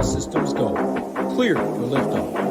systems go. Clear for liftoff.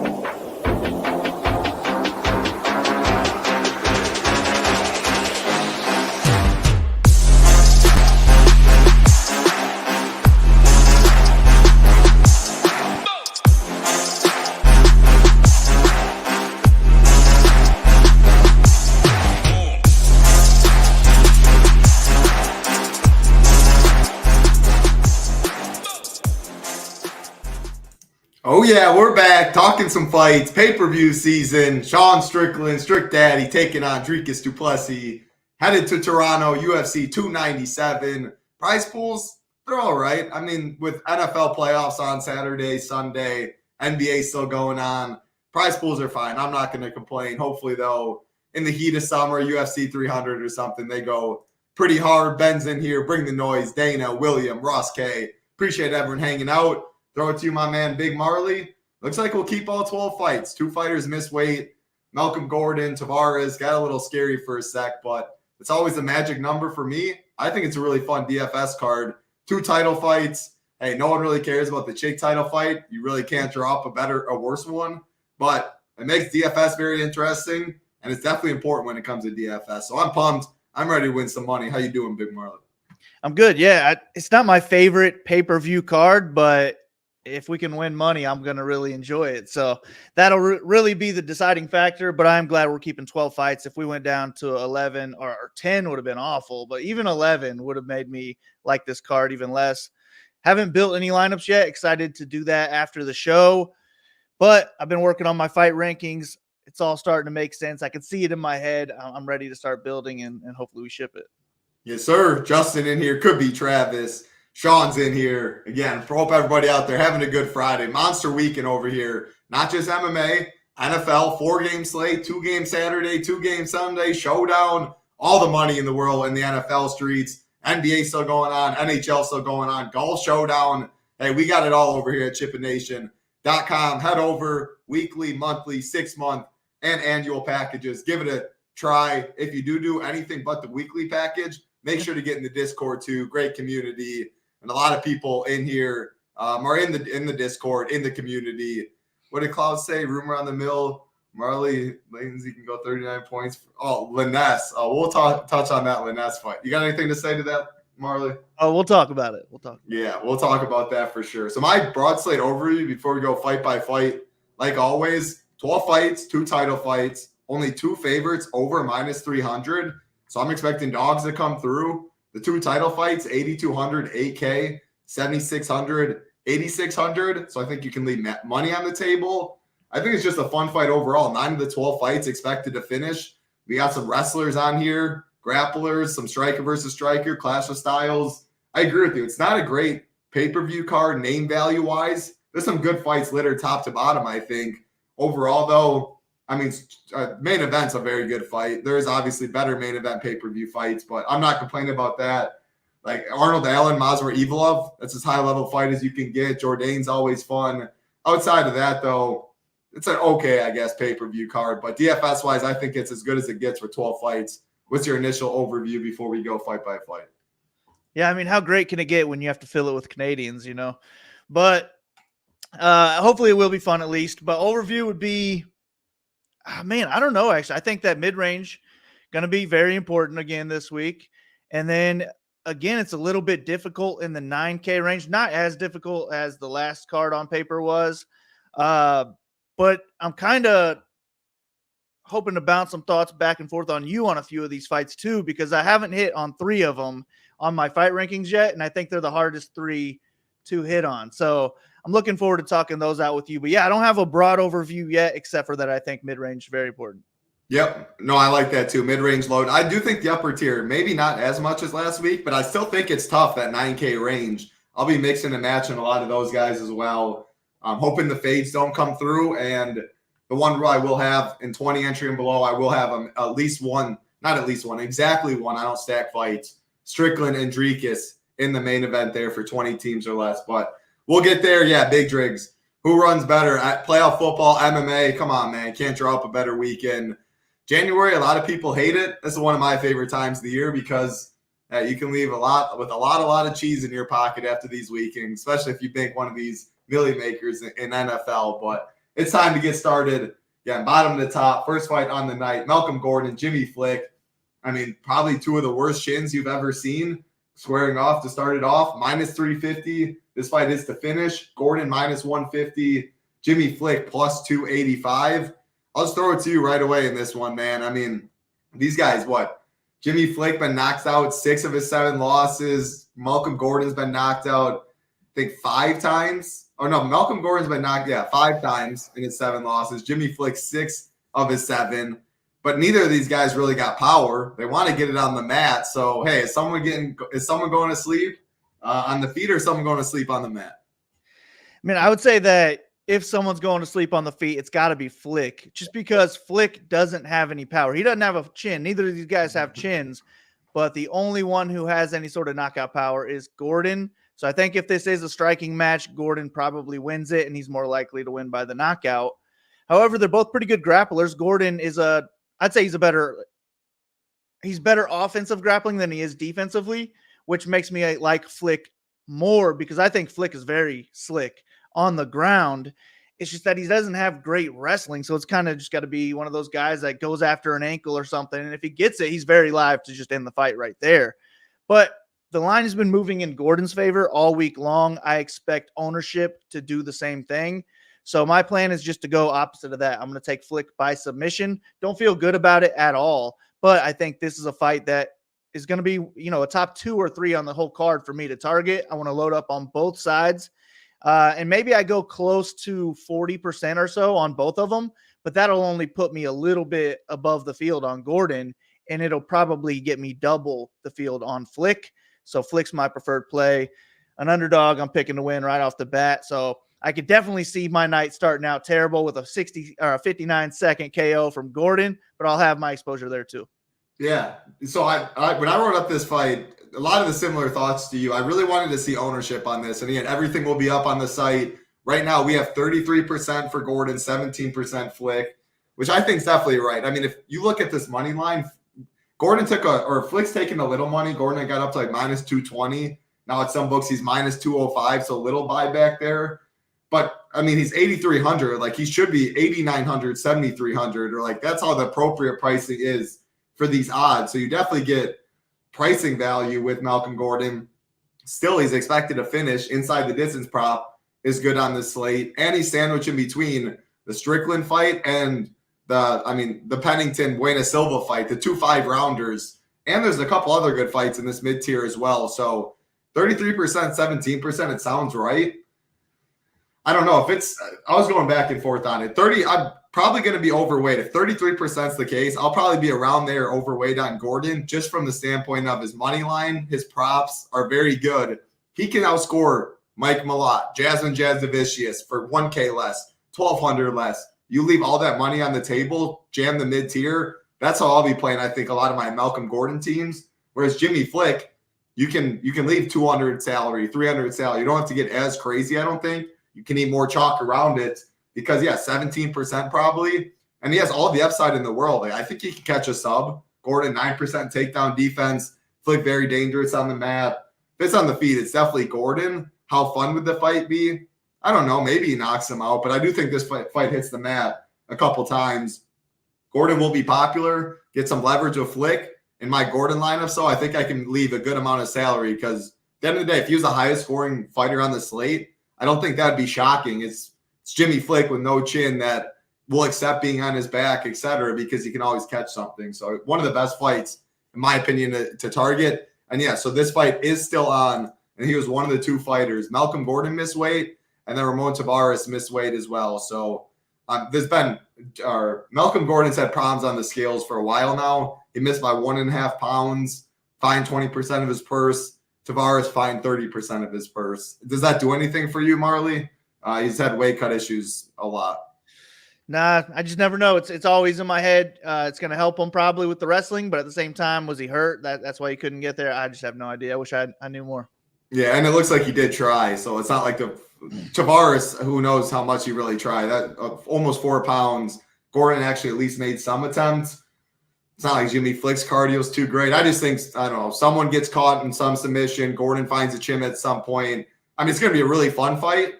Oh yeah, we're back talking some fights, pay-per-view season. Sean Strickland, Strick Daddy, taking on Dricus du Plessis. Headed to Toronto, UFC 297. Prize pools, they're all right. I mean, with NFL playoffs on Saturday, Sunday, NBA still going on, prize pools are fine. I'm not going to complain. Hopefully, though, in the heat of summer, UFC 300 or something, they go pretty hard. Ben's in here. Bring the noise. Dana, William, Ross K. Appreciate everyone hanging out. Throw it to you, my man, Big Marley. Looks like we'll keep all 12 fights. 2 fighters miss weight. Malcolm Gordon, Tavares, got a little scary for a sec, but it's always a magic number for me. I think it's a really fun DFS card. 2 title fights. Hey, no one really cares about the chick title fight. You really can't draw up a worse one, but it makes DFS very interesting, and it's definitely important when it comes to DFS. So I'm pumped. I'm ready to win some money. How you doing, Big Marley? I'm good. Yeah, it's not my favorite pay-per-view card, but if we can win money, I'm going to really enjoy it. So that'll really be the deciding factor, but I'm glad we're keeping 12 fights. If we went down to 11 or 10 would have been awful, but even 11 would have made me like this card even less. Haven't built any lineups yet. Excited to do that after the show, but I've been working on my fight rankings. It's all starting to make sense. I can see it in my head. I'm ready to start building, and hopefully we ship it. Yes, sir. Justin in here. Could be Travis. Sean's in here. Again, hope everybody out there having a good Friday. Monster weekend over here. Not just MMA, NFL, 4-game slate, 2-game Saturday, 2-game Sunday, showdown, all the money in the world in the NFL streets. NBA still going on, NHL still going on, golf showdown. Hey, we got it all over here at ChipItNation.com. Head over, weekly, monthly, 6-month, and annual packages. Give it a try. If you do anything but the weekly package, make sure to get in the Discord too. Great community. And a lot of people in here are in the Discord, in the community. What did Cloud say? Rumor on the mill. Marley Lindsay can go 39 points. Liness. We'll touch on that Liness fight. You got anything to say to that, Marley? Oh, we'll talk about it. Yeah, we'll talk about that for sure. So my broad slate overview before we go fight by fight, like always, 12 fights, 2 title fights, only 2 favorites over -300. So I'm expecting dogs to come through. The 2 title fights, 8,200, 8K, 7,600, 8,600. So I think you can leave money on the table. I think it's just a fun fight overall. 9 of the 12 fights expected to finish. We got some wrestlers on here, grapplers, some striker versus striker, clash of styles. I agree with you. It's not a great pay-per-view card name value-wise. There's some good fights littered top to bottom, I think. Overall, though, I mean, main event's a very good fight. There's obviously better main event pay-per-view fights, but I'm not complaining about that. Like Arnold Allen, Masvidal Evilov, that's as high-level fight as you can get. Jourdain's always fun. Outside of that, though, it's an okay, I guess, pay-per-view card. But DFS-wise, I think it's as good as it gets for 12 fights. What's your initial overview before we go fight by fight? Yeah, I mean, how great can it get when you have to fill it with Canadians, you know? But hopefully it will be fun at least. But overview would be, man, I don't know, actually. I think that mid-range going to be very important again this week. And then, again, it's a little bit difficult in the 9K range. Not as difficult as the last card on paper was. But I'm kind of hoping to bounce some thoughts back and forth on you on a few of these fights too, because I haven't hit on 3 of them on my fight rankings yet, and I think they're the hardest 3 to hit on. So I'm looking forward to talking those out with you. But yeah, I don't have a broad overview yet, except for that I think mid-range is very important. Yep. No, I like that too. Mid-range load. I do think the upper tier, maybe not as much as last week, but I still think it's tough, that 9K range. I'll be mixing and matching a lot of those guys as well. I'm hoping the fades don't come through, and the one rule I will have in 20 entry and below, I will have exactly one. I don't stack fights. Strickland and Dricus in the main event there for 20 teams or less. But we'll get there. Yeah, Big Driggs. Who runs better at playoff football, MMA? Come on, man. Can't draw up a better weekend. January, a lot of people hate it. This is one of my favorite times of the year because you can leave a lot of cheese in your pocket after these weekends, especially if you bank one of these milli makers in NFL. But it's time to get started. Yeah, bottom to top. First fight on the night. Malcolm Gordon, Jimmy Flick. I mean, probably two of the worst chins you've ever seen. Squaring off to start it off. Minus 350. This fight is to finish. Gordon minus 150. Jimmy Flick plus 285. I'll just throw it to you right away in this one, man. I mean, these guys, what? Jimmy Flick been knocked out 6 of his 7 losses. Malcolm Gordon's been knocked out, I think, 5 times. Oh, no, Malcolm Gordon's been knocked, 5 times in his 7 losses. Jimmy Flick, 6 of his 7. But neither of these guys really got power. They want to get it on the mat. So, hey, is someone going to sleep on the feet or someone going to sleep on the mat? I mean, I would say that if someone's going to sleep on the feet, it's got to be Flick, just because Flick doesn't have any power. He doesn't have a chin. Neither of these guys have chins, but the only one who has any sort of knockout power is Gordon. So I think if this is a striking match, Gordon probably wins it, and he's more likely to win by the knockout. However, they're both pretty good grapplers. Gordon is I'd say he's better offensive grappling than he is defensively, which makes me like Flick more because I think Flick is very slick on the ground. It's just that he doesn't have great wrestling. So it's kind of just got to be one of those guys that goes after an ankle or something. And if he gets it, he's very live to just end the fight right there. But the line has been moving in Gordon's favor all week long. I expect ownership to do the same thing. So my plan is just to go opposite of that. I'm going to take Flick by submission. Don't feel good about it at all. But I think this is a fight that is going to be, a top 2 or 3 on the whole card for me to target. I want to load up on both sides. And maybe I go close to 40% or so on both of them, but that'll only put me a little bit above the field on Gordon, and it'll probably get me double the field on Flick. So Flick's my preferred play. An underdog, I'm picking to win right off the bat. So I could definitely see my night starting out terrible with a 59-second KO from Gordon, but I'll have my exposure there too. Yeah. So I when I wrote up this fight, a lot of the similar thoughts to you. I really wanted to see ownership on this. And again, everything will be up on the site. Right now, we have 33% for Gordon, 17% Flick, which I think is definitely right. I mean, if you look at this money line, Gordon Flick's taking a little money. Gordon got up to like minus 220. Now at some books, he's minus 205, so a little buyback there. But, I mean, he's 8,300. Like, he should be 8,900, 7,300, or like that's how the appropriate pricing is for these odds. So you definitely get pricing value with Malcolm Gordon. Still, he's expected to finish inside the distance prop is good on the slate. And he's sandwiched in between the Strickland fight and the Pennington Buena Silva fight, the 2 5-rounders. And there's a couple other good fights in this mid-tier as well. So 33%, 17%, it sounds right. I don't know if I was going back and forth on it. I'm probably going to be overweight. If 33% is the case, I'll probably be around there overweight on Gordon, just from the standpoint of his money line. His props are very good. He can outscore Mike Malott, Jasmine Jasdavicius for 1K less, 1,200 less. You leave all that money on the table, jam the mid-tier. That's how I'll be playing, I think, a lot of my Malcolm Gordon teams. Whereas Jimmy Flick, you can leave 200 salary, 300 salary. You don't have to get as crazy, I don't think. You can eat more chalk around it because, 17% probably. And he has all the upside in the world. I think he can catch a sub. Gordon, 9% takedown defense. Flick, very dangerous on the mat. If it's on the feet, it's definitely Gordon. How fun would the fight be? I don't know. Maybe he knocks him out, but I do think this fight hits the mat a couple times. Gordon will be popular, get some leverage with Flick in my Gordon lineup, so I think I can leave a good amount of salary because at the end of the day, if he was the highest scoring fighter on the slate, I don't think that'd be shocking. It's Jimmy Flick with no chin that will accept being on his back, etc., because he can always catch something. So one of the best fights, in my opinion, to target. And so this fight is still on, and he was one of the 2 fighters. Malcolm Gordon missed weight, and then Ramon Tavares missed weight as well. So Malcolm Gordon's had problems on the scales for a while now. He missed by 1.5 pounds, fined 20% of his purse. Tavares fined 30% of his purse. Does that do anything for you, Marley? He's had weight cut issues a lot. Nah, I just never know. It's always in my head. It's going to help him probably with the wrestling, but at the same time, was he hurt? That's why he couldn't get there. I just have no idea. I wish I knew more. Yeah, and it looks like he did try. So it's not like Tavares, who knows how much he really tried. That almost 4 pounds. Gordon actually at least made some attempts. It's not like Jimmy Flick's cardio is too great. I just think, I don't know, someone gets caught in some submission. Gordon finds a chin at some point. I mean, it's going to be a really fun fight.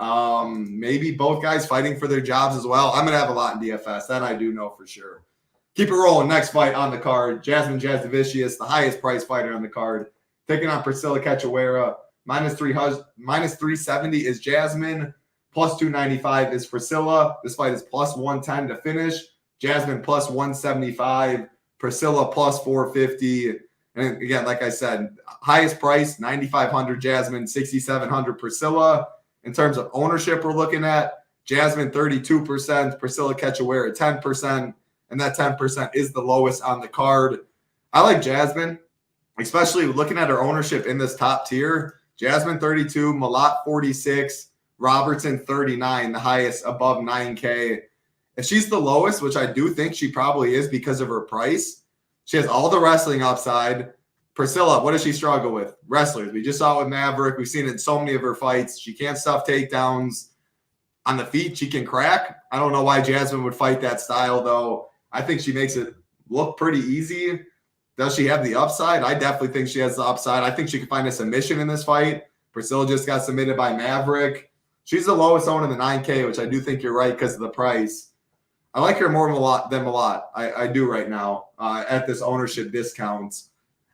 Maybe both guys fighting for their jobs as well. I'm going to have a lot in DFS. That I do know for sure. Keep it rolling. Next fight on the card. Jasmine Jasdavicius, the highest price fighter on the card, taking on Priscilla Cachoeira. Minus 370 is Jasmine. Plus 295 is Priscilla. This fight is plus 110 to finish. Jasmine plus 175. Priscilla plus 450. And again, like I said, highest price, 9,500 Jasmine, 6,700 Priscilla. In terms of ownership, we're looking at Jasmine 32%, Priscilla Cachoeira 10%, and that 10% is the lowest on the card. I like Jasmine, especially looking at her ownership in this top tier. Jasmine 32, Malott 46, Robertson 39, the highest above 9K. If she's the lowest, which I do think she probably is because of her price, she has all the wrestling upside. Priscilla, what does she struggle with? Wrestlers. We just saw it with Maverick. We've seen it in so many of her fights. She can't stuff takedowns. On the feet, she can crack. I don't know why Jasmine would fight that style, though. I think she makes it look pretty easy. Does she have the upside? I definitely think she has the upside. I think she can find a submission in this fight. Priscilla just got submitted by Maverick. She's the lowest owned in the 9K, which I do think you're right because of the price. I like her more than Malott. I do right now at this ownership discounts.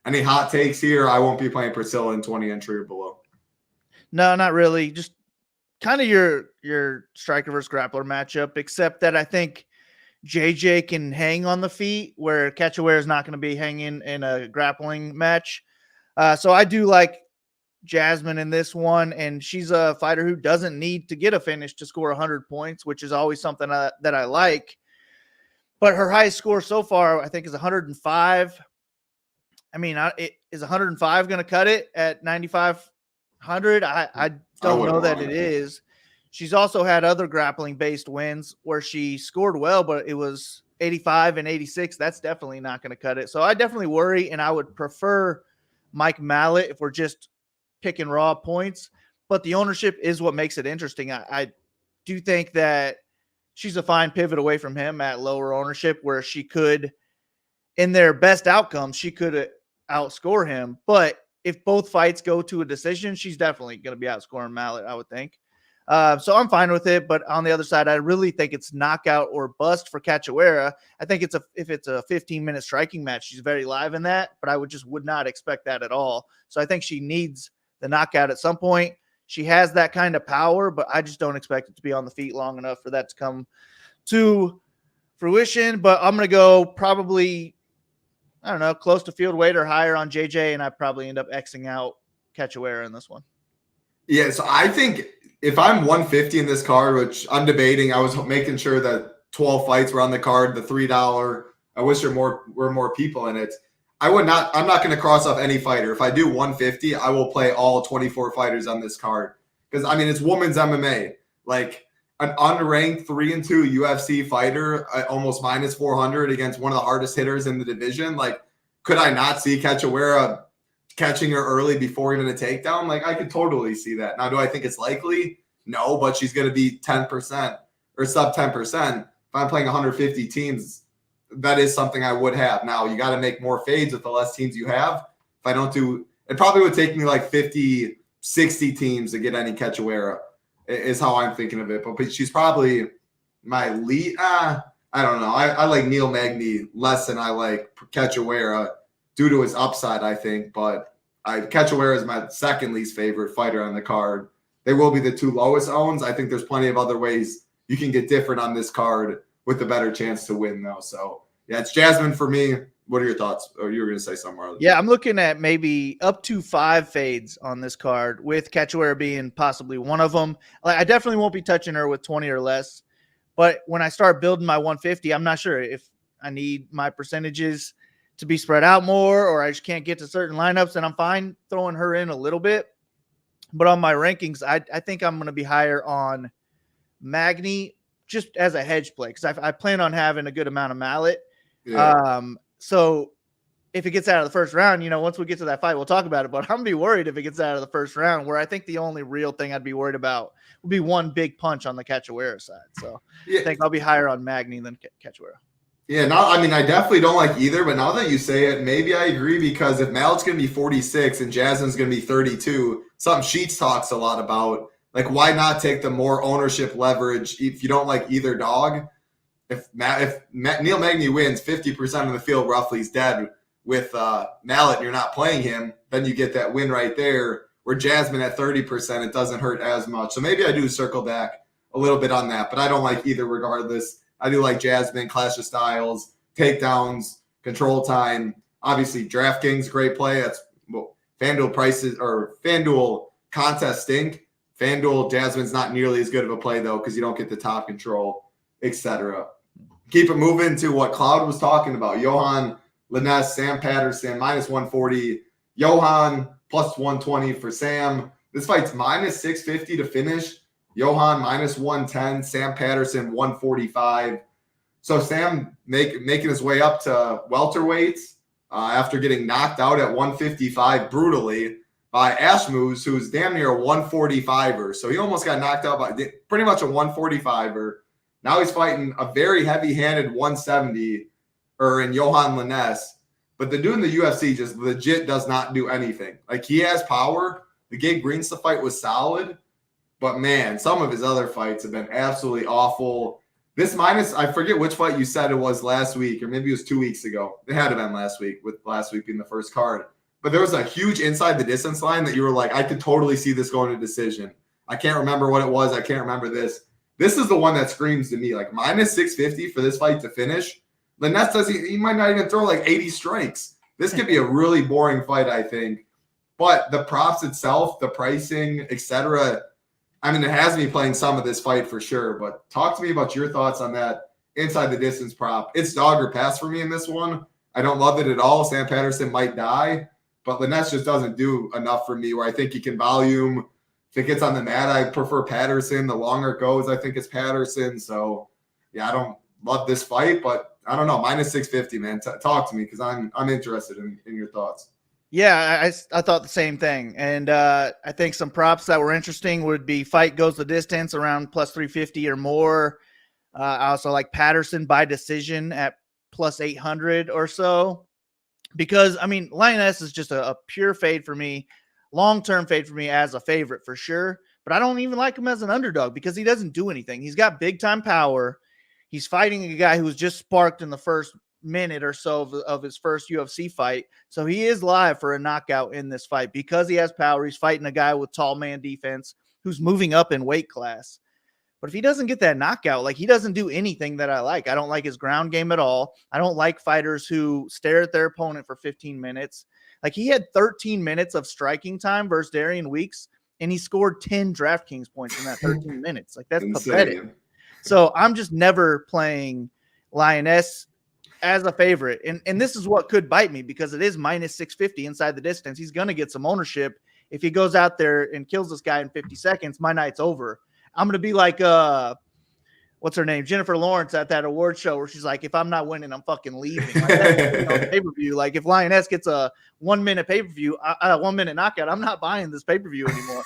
Any hot takes here? I won't be playing Priscilla in 20 entry or below. No, not really. Just kind of your striker versus grappler matchup, except that I think JJ can hang on the feet where Cachoeira is not going to be hanging in a grappling match. So I do like Jasmine in this one, and she's a fighter who doesn't need to get a finish to score 100 points, which is always something that I like. But her highest score so far, I think, is 105. I mean, is 105 going to cut it at 9,500? I don't know that it is. She's also had other grappling-based wins where she scored well, but it was 85 and 86. That's definitely not going to cut it. So I definitely worry, and I would prefer Mike Mallet if we're just picking raw points. But the ownership is what makes it interesting. I do think that she's a fine pivot away from him at lower ownership where she could, in their best outcomes, she could outscore him. But if both fights go to a decision, she's definitely going to be outscoring Mallet, I would think. So I'm fine with it. But on the other side, I really think it's knockout or bust for Cachoeira. I think if it's a 15-minute striking match, she's very live in that. But I would not expect that at all. So I think she needs the knockout at some point. She has that kind of power, but I just don't expect it to be on the feet long enough for that to come to fruition. But I'm going to go probably, I don't know, close to field weight or higher on JJ, and I probably end up Xing out Cachoeira in this one. Yeah, so I think if I'm 150 in this card, which I'm debating, I was making sure that 12 fights were on the card, the $3. I wish there were more people in it. I'm not going to cross off any fighter. If I do 150, I will play all 24 fighters on this card. Because, I mean, it's women's MMA. Like, an unranked 3-2 UFC fighter, almost minus 400 against one of the hardest hitters in the division. Like, could I not see Cachoeira catching her early before even a takedown? Like, I could totally see that. Now, do I think it's likely? No, but she's going to be 10% or sub 10%. If I'm playing 150 teams, that is something I would have. Now, you got to make more fades with the less teams you have. If I don't do – it probably would take me like 50, 60 teams to get any Cachoeira is how I'm thinking of it. But she's probably my lead. I don't know. I like Neil Magny less than I like Cachoeira due to his upside, I think. But Cachoeira is my second least favorite fighter on the card. They will be the two lowest owns. I think there's plenty of other ways you can get different on this card with a better chance to win, though. So, yeah, it's Jasmine for me. What are your thoughts? Or you were going to say somewhere else? Yeah, I'm looking at maybe up to 5 fades on this card, with Cachoeira being possibly one of them. Like, I definitely won't be touching her with 20 or less. But when I start building my 150, I'm not sure if I need my percentages to be spread out more or I just can't get to certain lineups, and I'm fine throwing her in a little bit. But on my rankings, I think I'm going to be higher on Magny just as a hedge play because I plan on having a good amount of Mallet. Yeah. So if it gets out of the first round, once we get to that fight, we'll talk about it. But I'm going to be worried if it gets out of the first round, where I think the only real thing I'd be worried about would be one big punch on the Cachoeira side. So yeah. I think I'll be higher on Magny than Cachoeira. Yeah, I definitely don't like either. But now that you say it, maybe I agree, because if Mallet's going to be 46 and Jasmine's going to be 32, something Sheets talks a lot about, Like, why not take the more ownership leverage if you don't like either dog? If Neil Magny wins 50% of the field, roughly, he's dead with Mallet, you're not playing him, then you get that win right there. Where Jasmine at 30%, it doesn't hurt as much. So maybe I do circle back a little bit on that, but I don't like either regardless. I do like Jasmine, Clash of Styles, takedowns, control time. Obviously, DraftKings, great play. That's FanDuel prices or FanDuel contests stink. FanDuel, Jasmine's not nearly as good of a play, though, because you don't get the top control, etc. Keep it moving to what Cloud was talking about. Johan Liness, Sam Patterson, minus 140. Johan, plus 120 for Sam. This fight's minus 650 to finish. Johan, minus 110. Sam Patterson, 145. So Sam making his way up to welterweights after getting knocked out at 155 brutally by Ashmoose, who's damn near a 145er. So he almost got knocked out by pretty much a 145er. Now he's fighting a very heavy-handed 170er in Johan Liness. But the dude in the UFC just legit does not do anything. Like, he has power. The Gabe Greenstuff fight was solid. But, man, some of his other fights have been absolutely awful. This minus, I forget which fight you said it was last week, or maybe it was 2 weeks ago. It had to have been last week, with last week being the first card. But there was a huge inside the distance line that you were like, I could totally see this going to decision. I can't remember what it was. I can't remember this. This is the one that screams to me, like, minus 650 for this fight to finish. Liness says he might not even throw like 80 strikes. This could be a really boring fight, I think. But the props itself, the pricing, etc. I mean, it has me playing some of this fight for sure. But talk to me about your thoughts on that inside the distance prop. It's dog or pass for me in this one. I don't love it at all. Sam Patterson might die, but Liness just doesn't do enough for me where I think he can volume. If it gets on the mat, I prefer Patterson. The longer it goes, I think it's Patterson. So, yeah, I don't love this fight, but I don't know, minus 650, man. Talk to me because I'm interested in your thoughts. Yeah, I thought the same thing. And I think some props that were interesting would be fight goes the distance around plus 350 or more. I also like Patterson by decision at plus 800 or so. Because, I mean, Lioness is just a pure fade for me, long-term fade for me as a favorite for sure. But I don't even like him as an underdog because he doesn't do anything. He's got big-time power. He's fighting a guy who was just sparked in the first minute or so of his first UFC fight. So he is live for a knockout in this fight because he has power. He's fighting a guy with tall man defense who's moving up in weight class. But if he doesn't get that knockout, like, he doesn't do anything that I like. I don't like his ground game at all. I don't like fighters who stare at their opponent for 15 minutes. Like, he had 13 minutes of striking time versus Darian Weeks, and he scored 10 DraftKings points in that 13 minutes. Like, that's pathetic. So I'm just never playing Lioness as a favorite. And this is what could bite me because it is minus 650 inside the distance. He's going to get some ownership. If he goes out there and kills this guy in 50 seconds, my night's over. I'm going to be like, what's her name? Jennifer Lawrence at that award show where she's like, if I'm not winning, I'm fucking leaving. Like, that's pay-per-view. Like, if Lioness gets a 1 minute pay-per-view, a 1 minute knockout, I'm not buying this pay-per-view anymore.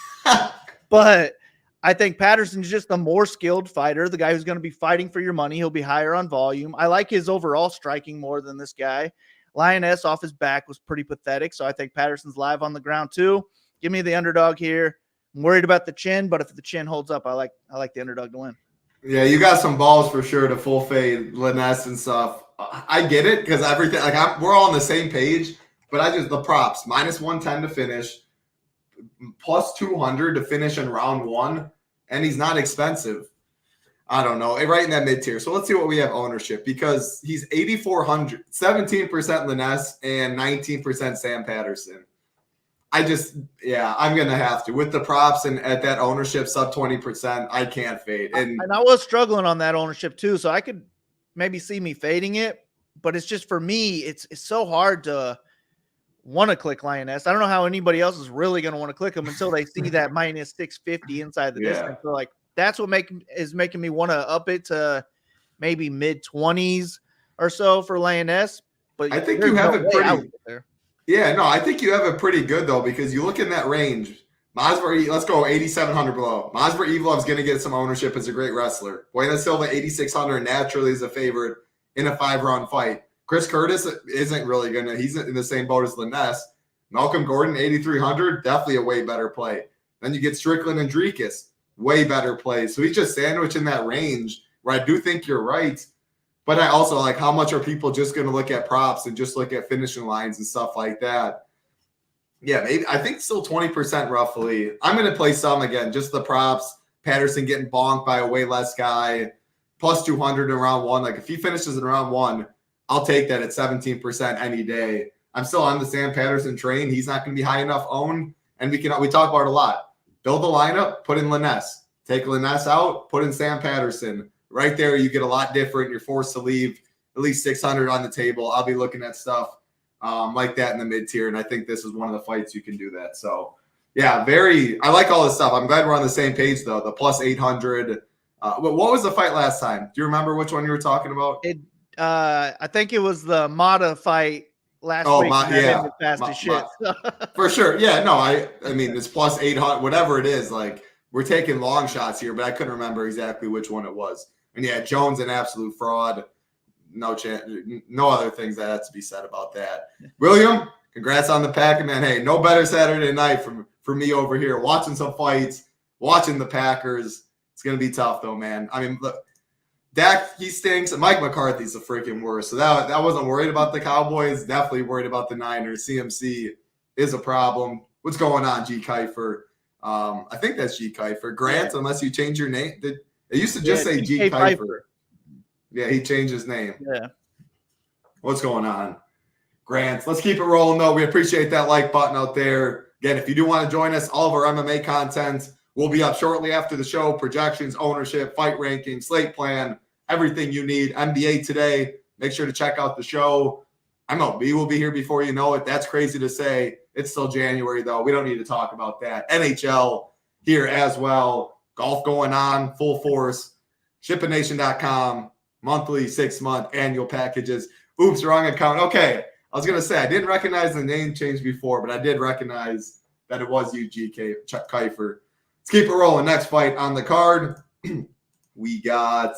But I think Patterson's just the more skilled fighter, the guy who's going to be fighting for your money. He'll be higher on volume. I like his overall striking more than this guy. Lioness off his back was pretty pathetic, so I think Patterson's live on the ground too. Give me the underdog here. I'm worried about the chin, but if the chin holds up, I like the underdog to win. Yeah, you got some balls for sure to full fade Liness and stuff. I get it because everything, like, we're all on the same page, but the props, minus 110 to finish, plus 200 to finish in round one, and he's not expensive. I don't know, right in that mid tier. So let's see what we have ownership because he's 8,400, 17% Liness and 19% Sam Patterson. I'm going to have to. With the props and at that ownership, sub 20%, I can't fade. And I was struggling on that ownership too, so I could maybe see me fading it, but it's just for me, it's so hard to want to click Lioness. I don't know how anybody else is really going to want to click them until they see that minus 650 inside the distance. So, like, that's what is making me want to up it to maybe mid-20s or so for Lioness. But I think you have it pretty there. Yeah, no, I think you have it pretty good, though, because you look in that range. Masvidal, let's go 8,700 below. Masvidal Evlov's going to get some ownership as a great wrestler. Buena Silva, 8,600, naturally is a favorite in a 5-round fight. Chris Curtis isn't really going to – he's in the same boat as Liness. Malcolm Gordon, 8,300, definitely a way better play. Then you get Strickland and Dreekis. way better plays. So he's just sandwiched in that range where I do think you're right. But I also like, how much are people just going to look at props and just look at finishing lines and stuff like that? Yeah, maybe I think still 20% roughly. I'm going to play some again, just the props. Patterson getting bonked by a way less guy, plus 200 in round one. Like if he finishes in round one, I'll take that at 17% any day. I'm still on the Sam Patterson train. He's not going to be high enough owned. And we talk about it a lot. Build the lineup, put in Liness. Take Liness out, put in Sam Patterson. Right there, you get a lot different. You're forced to leave at least 600 on the table. I'll be looking at stuff like that in the mid tier, and I think this is one of the fights you can do that. So, yeah, I like all this stuff. I'm glad we're on the same page, though. The plus 800. But what was the fight last time? Do you remember which one you were talking about? I think it was the Mata fight last week. Yeah. Fast as shit. For sure. Yeah, no, I mean, it's plus 800, whatever it is. Like, we're taking long shots here, but I couldn't remember exactly which one it was. And yeah, Jones, an absolute fraud. No chance, no other things that has to be said about that. William, congrats on the pack, man. Hey, no better Saturday night for me over here. Watching some fights, watching the Packers. It's gonna be tough though, man. I mean, look, Dak, he stinks, and Mike McCarthy's the freaking worst. So that wasn't worried about the Cowboys. Definitely worried about the Niners. CMC is a problem. What's going on, G. Kiefer? I think that's G. Kiefer. Grant, unless you change your name. It used to just say G. Kiefer. Yeah, he changed his name. Yeah. What's going on? Grant, let's keep it rolling, though. We appreciate that like button out there. Again, if you do want to join us, all of our MMA content will be up shortly after the show. Projections, ownership, fight ranking, slate plan, everything you need. NBA today. Make sure to check out the show. MLB will be here before you know it. That's crazy to say. It's still January, though. We don't need to talk about that. NHL here as well. Golf going on, full force. ShipItNation.com. Monthly, 6-month, annual packages. Oops, wrong account. Okay, I was going to say, I didn't recognize the name change before, but I did recognize that it was you, GK Kiefer. Let's keep it rolling. Next fight on the card. We got,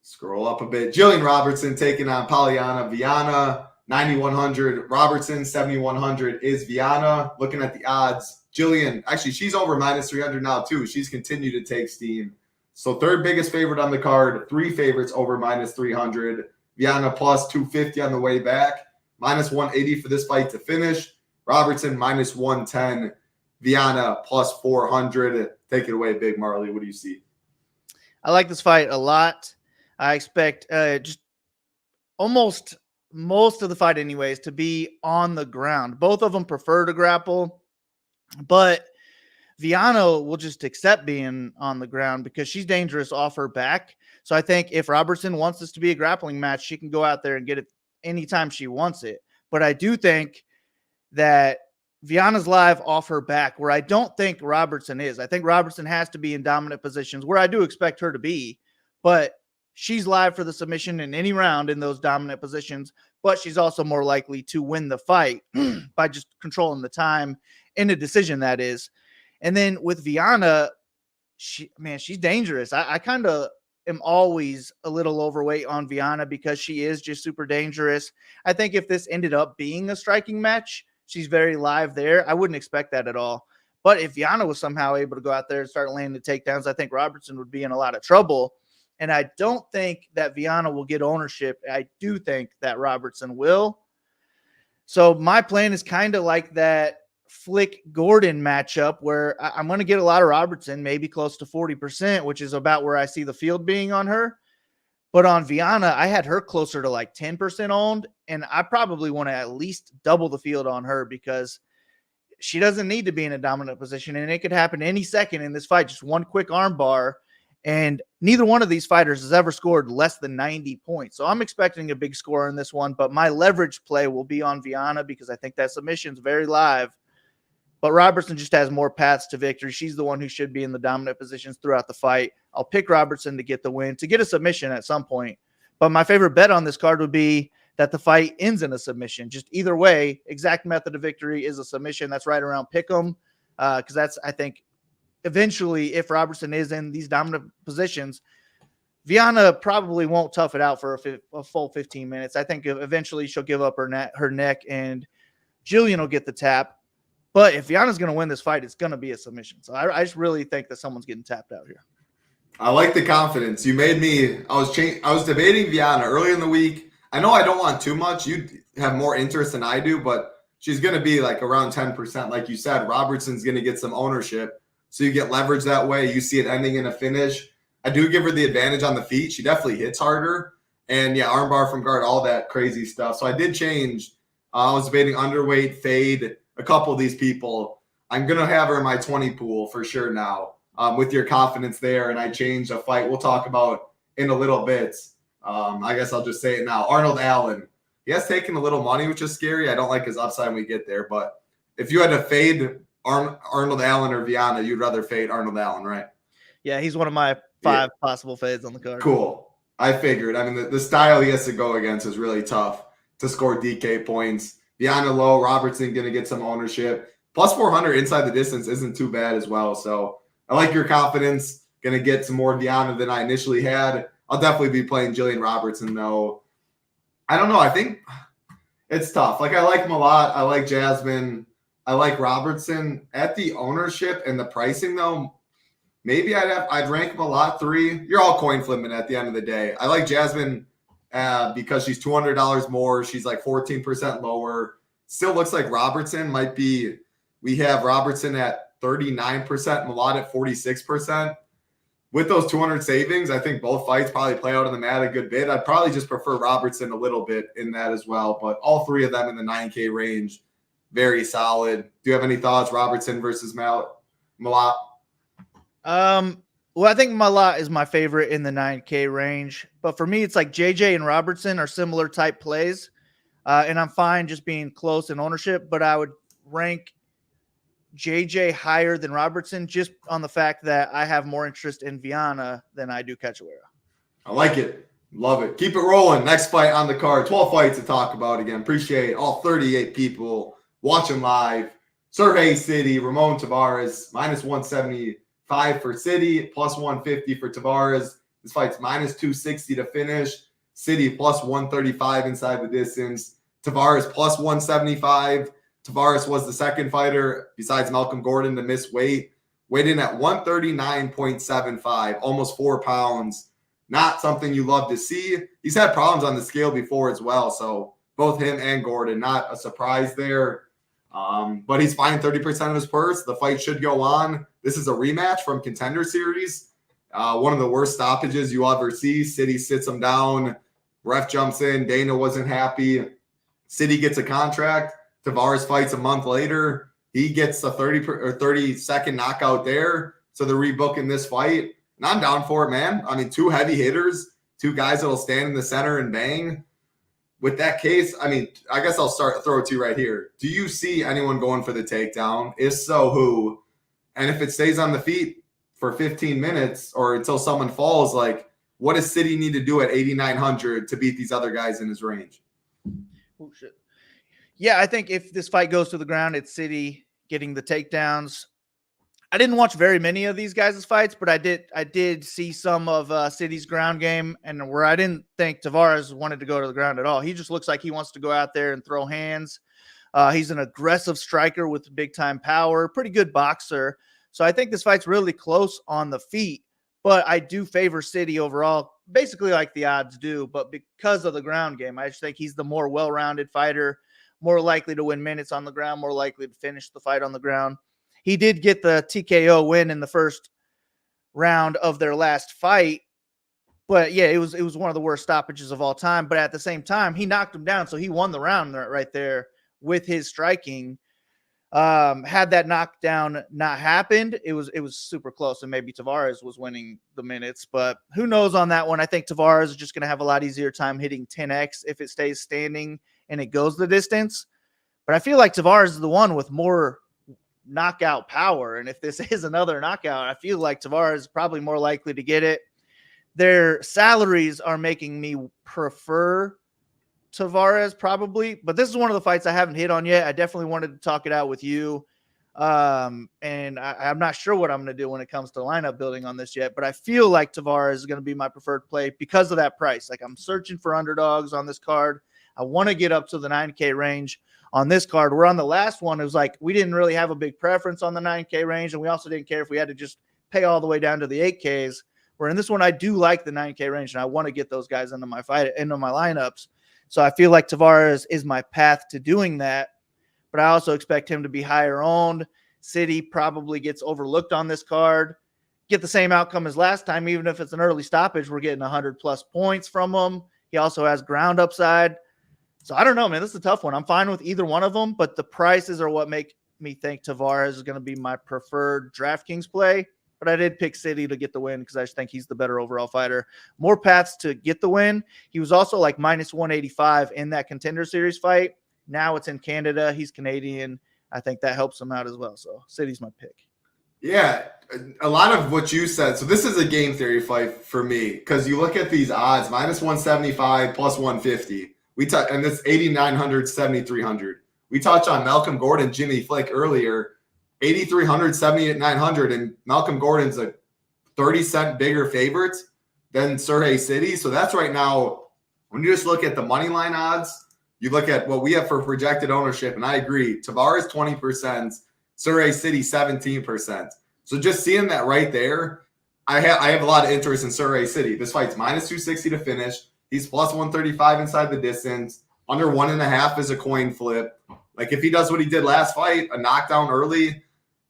scroll up a bit, Jillian Robertson taking on Polyana Vianna. 9,100 Robertson, 7,100 is Vianna. Looking at the odds, Jillian, actually, she's over minus 300 now, too. She's continued to take steam. So third biggest favorite on the card, 3 favorites over minus 300. Vianna plus 250 on the way back, minus 180 for this fight to finish. Robertson minus 110. Vianna plus 400. Take it away, Big Marley. What do you see? I like this fight a lot. I expect just almost most of the fight anyways to be on the ground. Both of them prefer to grapple, but Vianna will just accept being on the ground because she's dangerous off her back. So I think if Robertson wants this to be a grappling match, she can go out there and get it anytime she wants it. But I do think that Vianna's live off her back, where I don't think Robertson is. I think Robertson has to be in dominant positions, where I do expect her to be. But she's live for the submission in any round in those dominant positions. But she's also more likely to win the fight by just controlling the time in a decision, that is. And then with Vianna, she's dangerous. I kind of am always a little overweight on Vianna because she is just super dangerous. I think if this ended up being a striking match, she's very live there. I wouldn't expect that at all. But if Vianna was somehow able to go out there and start landing the takedowns, I think Robertson would be in a lot of trouble. And I don't think that Vianna will get ownership. I do think that Robertson will. So my plan is kind of like that Flick Gordon matchup where I'm going to get a lot of Robertson, maybe close to 40%, which is about where I see the field being on her. But on Vianna, I had her closer to like 10% owned, and I probably want to at least double the field on her because she doesn't need to be in a dominant position, and it could happen any second in this fight. Just one quick arm bar, and neither one of these fighters has ever scored less than 90 points. So I'm expecting a big score in this one, but my leverage play will be on Vianna because I think that submission's very live. But Robertson just has more paths to victory. She's the one who should be in the dominant positions throughout the fight. I'll pick Robertson to get the win, to get a submission at some point. But my favorite bet on this card would be that the fight ends in a submission. Just either way, exact method of victory is a submission. That's right around pick'em, because that's, I think, eventually, if Robertson is in these dominant positions, Vianna probably won't tough it out for a full 15 minutes. I think eventually she'll give up her neck, and Jillian will get the tap. But if Vianna's going to win this fight, it's going to be a submission. So I just really think that someone's getting tapped out here. I like the confidence. You made me – I was debating Vianna earlier in the week. I know I don't want too much. You have more interest than I do, but she's going to be like around 10%. Like you said, Robertson's going to get some ownership. So you get leverage that way. You see it ending in a finish. I do give her the advantage on the feet. She definitely hits harder. And, yeah, armbar from guard, all that crazy stuff. So I did change. I was debating underweight, fade, a couple of these people. I'm going to have her in my 20 pool for sure now. With your confidence there, and I changed a fight we'll talk about in a little bit. I guess I'll just say it now. Arnold Allen. He has taken a little money, which is scary. I don't like his upside when we get there. But if you had to fade Arnold Allen or Vianna, you'd rather fade Arnold Allen, right? Yeah, he's one of my 5 possible fades on the card. Cool. I figured. I mean, the style he has to go against is really tough to score DK points. Vianna low, Robertson going to get some ownership. Plus 400 inside the distance isn't too bad as well. So I like your confidence. Going to get some more Vianna than I initially had. I'll definitely be playing Jillian Robertson, though. I don't know. I think it's tough. Like, I like him a lot. I like Jasmine. I like Robertson. At the ownership and the pricing, though, maybe I'd rank him a lot 3. You're all coin flipping at the end of the day. I like Jasmine because she's $200 more. She's like 14% lower. Still looks like Robertson might be – we have Robertson at 39%, Malott at 46%. With those 200 savings, I think both fights probably play out on the mat a good bit. I'd probably just prefer Robertson a little bit in that as well, but all 3 of them in the 9K range, very solid. Do you have any thoughts, Robertson versus Malott? Well, I think Malott is my favorite in the 9K range, but for me, it's like JJ and Robertson are similar type plays, and I'm fine just being close in ownership, but I would rank JJ higher than Robertson just on the fact that I have more interest in Vianna than I do Cachoeira. I like it. Love it. Keep it rolling. Next fight on the card. 12 fights to talk about again. Appreciate all 38 people watching live. Survey City, Ramon Tavares, minus 175 for City, plus 150 for Tavares. This fight's minus 260 to finish. City plus 135 inside the distance. Tavares plus 175. Tavares was the second fighter besides Malcolm Gordon to miss weight. Weighed in at 139.75, almost 4 pounds. Not something you love to see. He's had problems on the scale before as well, so both him and Gordon, not a surprise there. But he's fined 30% of his purse. The fight should go on. This is a rematch from Contender Series. One of the worst stoppages you ever see. City sits him down. Ref jumps in. Dana wasn't happy. City gets a contract. Tavares fights a month later. He gets a 30-second knockout there. So they're rebooking this fight. And I'm down for it, man. I mean, 2 heavy hitters, 2 guys that will stand in the center and bang. With that case, I mean, I guess I'll throw it to you right here. Do you see anyone going for the takedown? If so, who? And if it stays on the feet for 15 minutes or until someone falls, like, what does City need to do at 8,900 to beat these other guys in his range? Oh, shit. Yeah, I think if this fight goes to the ground, it's City getting the takedowns. I didn't watch very many of these guys' fights, but I did see some of City's ground game, and where I didn't think Tavares wanted to go to the ground at all. He just looks like he wants to go out there and throw hands. He's an aggressive striker with big-time power, pretty good boxer. So I think this fight's really close on the feet, but I do favor City overall, basically like the odds do, but because of the ground game, I just think he's the more well-rounded fighter, more likely to win minutes on the ground, more likely to finish the fight on the ground. He did get the TKO win in the first round of their last fight. But, yeah, it was one of the worst stoppages of all time. But at the same time, he knocked him down, so he won the round right there with his striking. Had that knockdown not happened, it was super close, and maybe Tavares was winning the minutes. But who knows on that one? I think Tavares is just going to have a lot easier time hitting 10x if it stays standing and it goes the distance. But I feel like Tavares is the one with more knockout power. And if this is another knockout, I feel like Tavares is probably more likely to get it. Their salaries are making me prefer Tavares probably, but this is one of the fights I haven't hit on yet. I definitely wanted to talk it out with you. And I'm not sure what I'm going to do when it comes to lineup building on this yet, but I feel like Tavares is going to be my preferred play because of that price. Like, I'm searching for underdogs on this card. I want to get up to the 9K range on this card. We're on the last one. It was like we didn't really have a big preference on the 9K range, and we also didn't care if we had to just pay all the way down to the 8Ks. Where in this one, I do like the 9K range, and I want to get those guys into my lineups. So I feel like Tavares is my path to doing that. But I also expect him to be higher owned. City probably gets overlooked on this card. Get the same outcome as last time, even if it's an early stoppage, we're getting 100+ points from him. He also has ground upside. So I don't know, man. This is a tough one. I'm fine with either one of them, but the prices are what make me think Tavares is going to be my preferred DraftKings play. But I did pick City to get the win because I just think he's the better overall fighter. More paths to get the win. He was also like minus 185 in that Contender Series fight. Now it's in Canada. He's Canadian. I think that helps him out as well. So City's my pick. Yeah, a lot of what you said. So this is a game theory fight for me because you look at these odds, minus 175, plus 150. And this 8,900, 7,300. We touched on Malcolm Gordon, Jimmy Flick earlier. 8,300, 7,900, and Malcolm Gordon's a 30-cent bigger favorite than Surrey City. So that's right now, when you just look at the money line odds, you look at what we have for projected ownership, and I agree. Tavares 20%, Surrey City 17%. So just seeing that right there, I have a lot of interest in Surrey City. This fight's minus 260 to finish. He's plus 135 inside the distance. Under 1.5 is a coin flip. Like if he does what he did last fight, a knockdown early,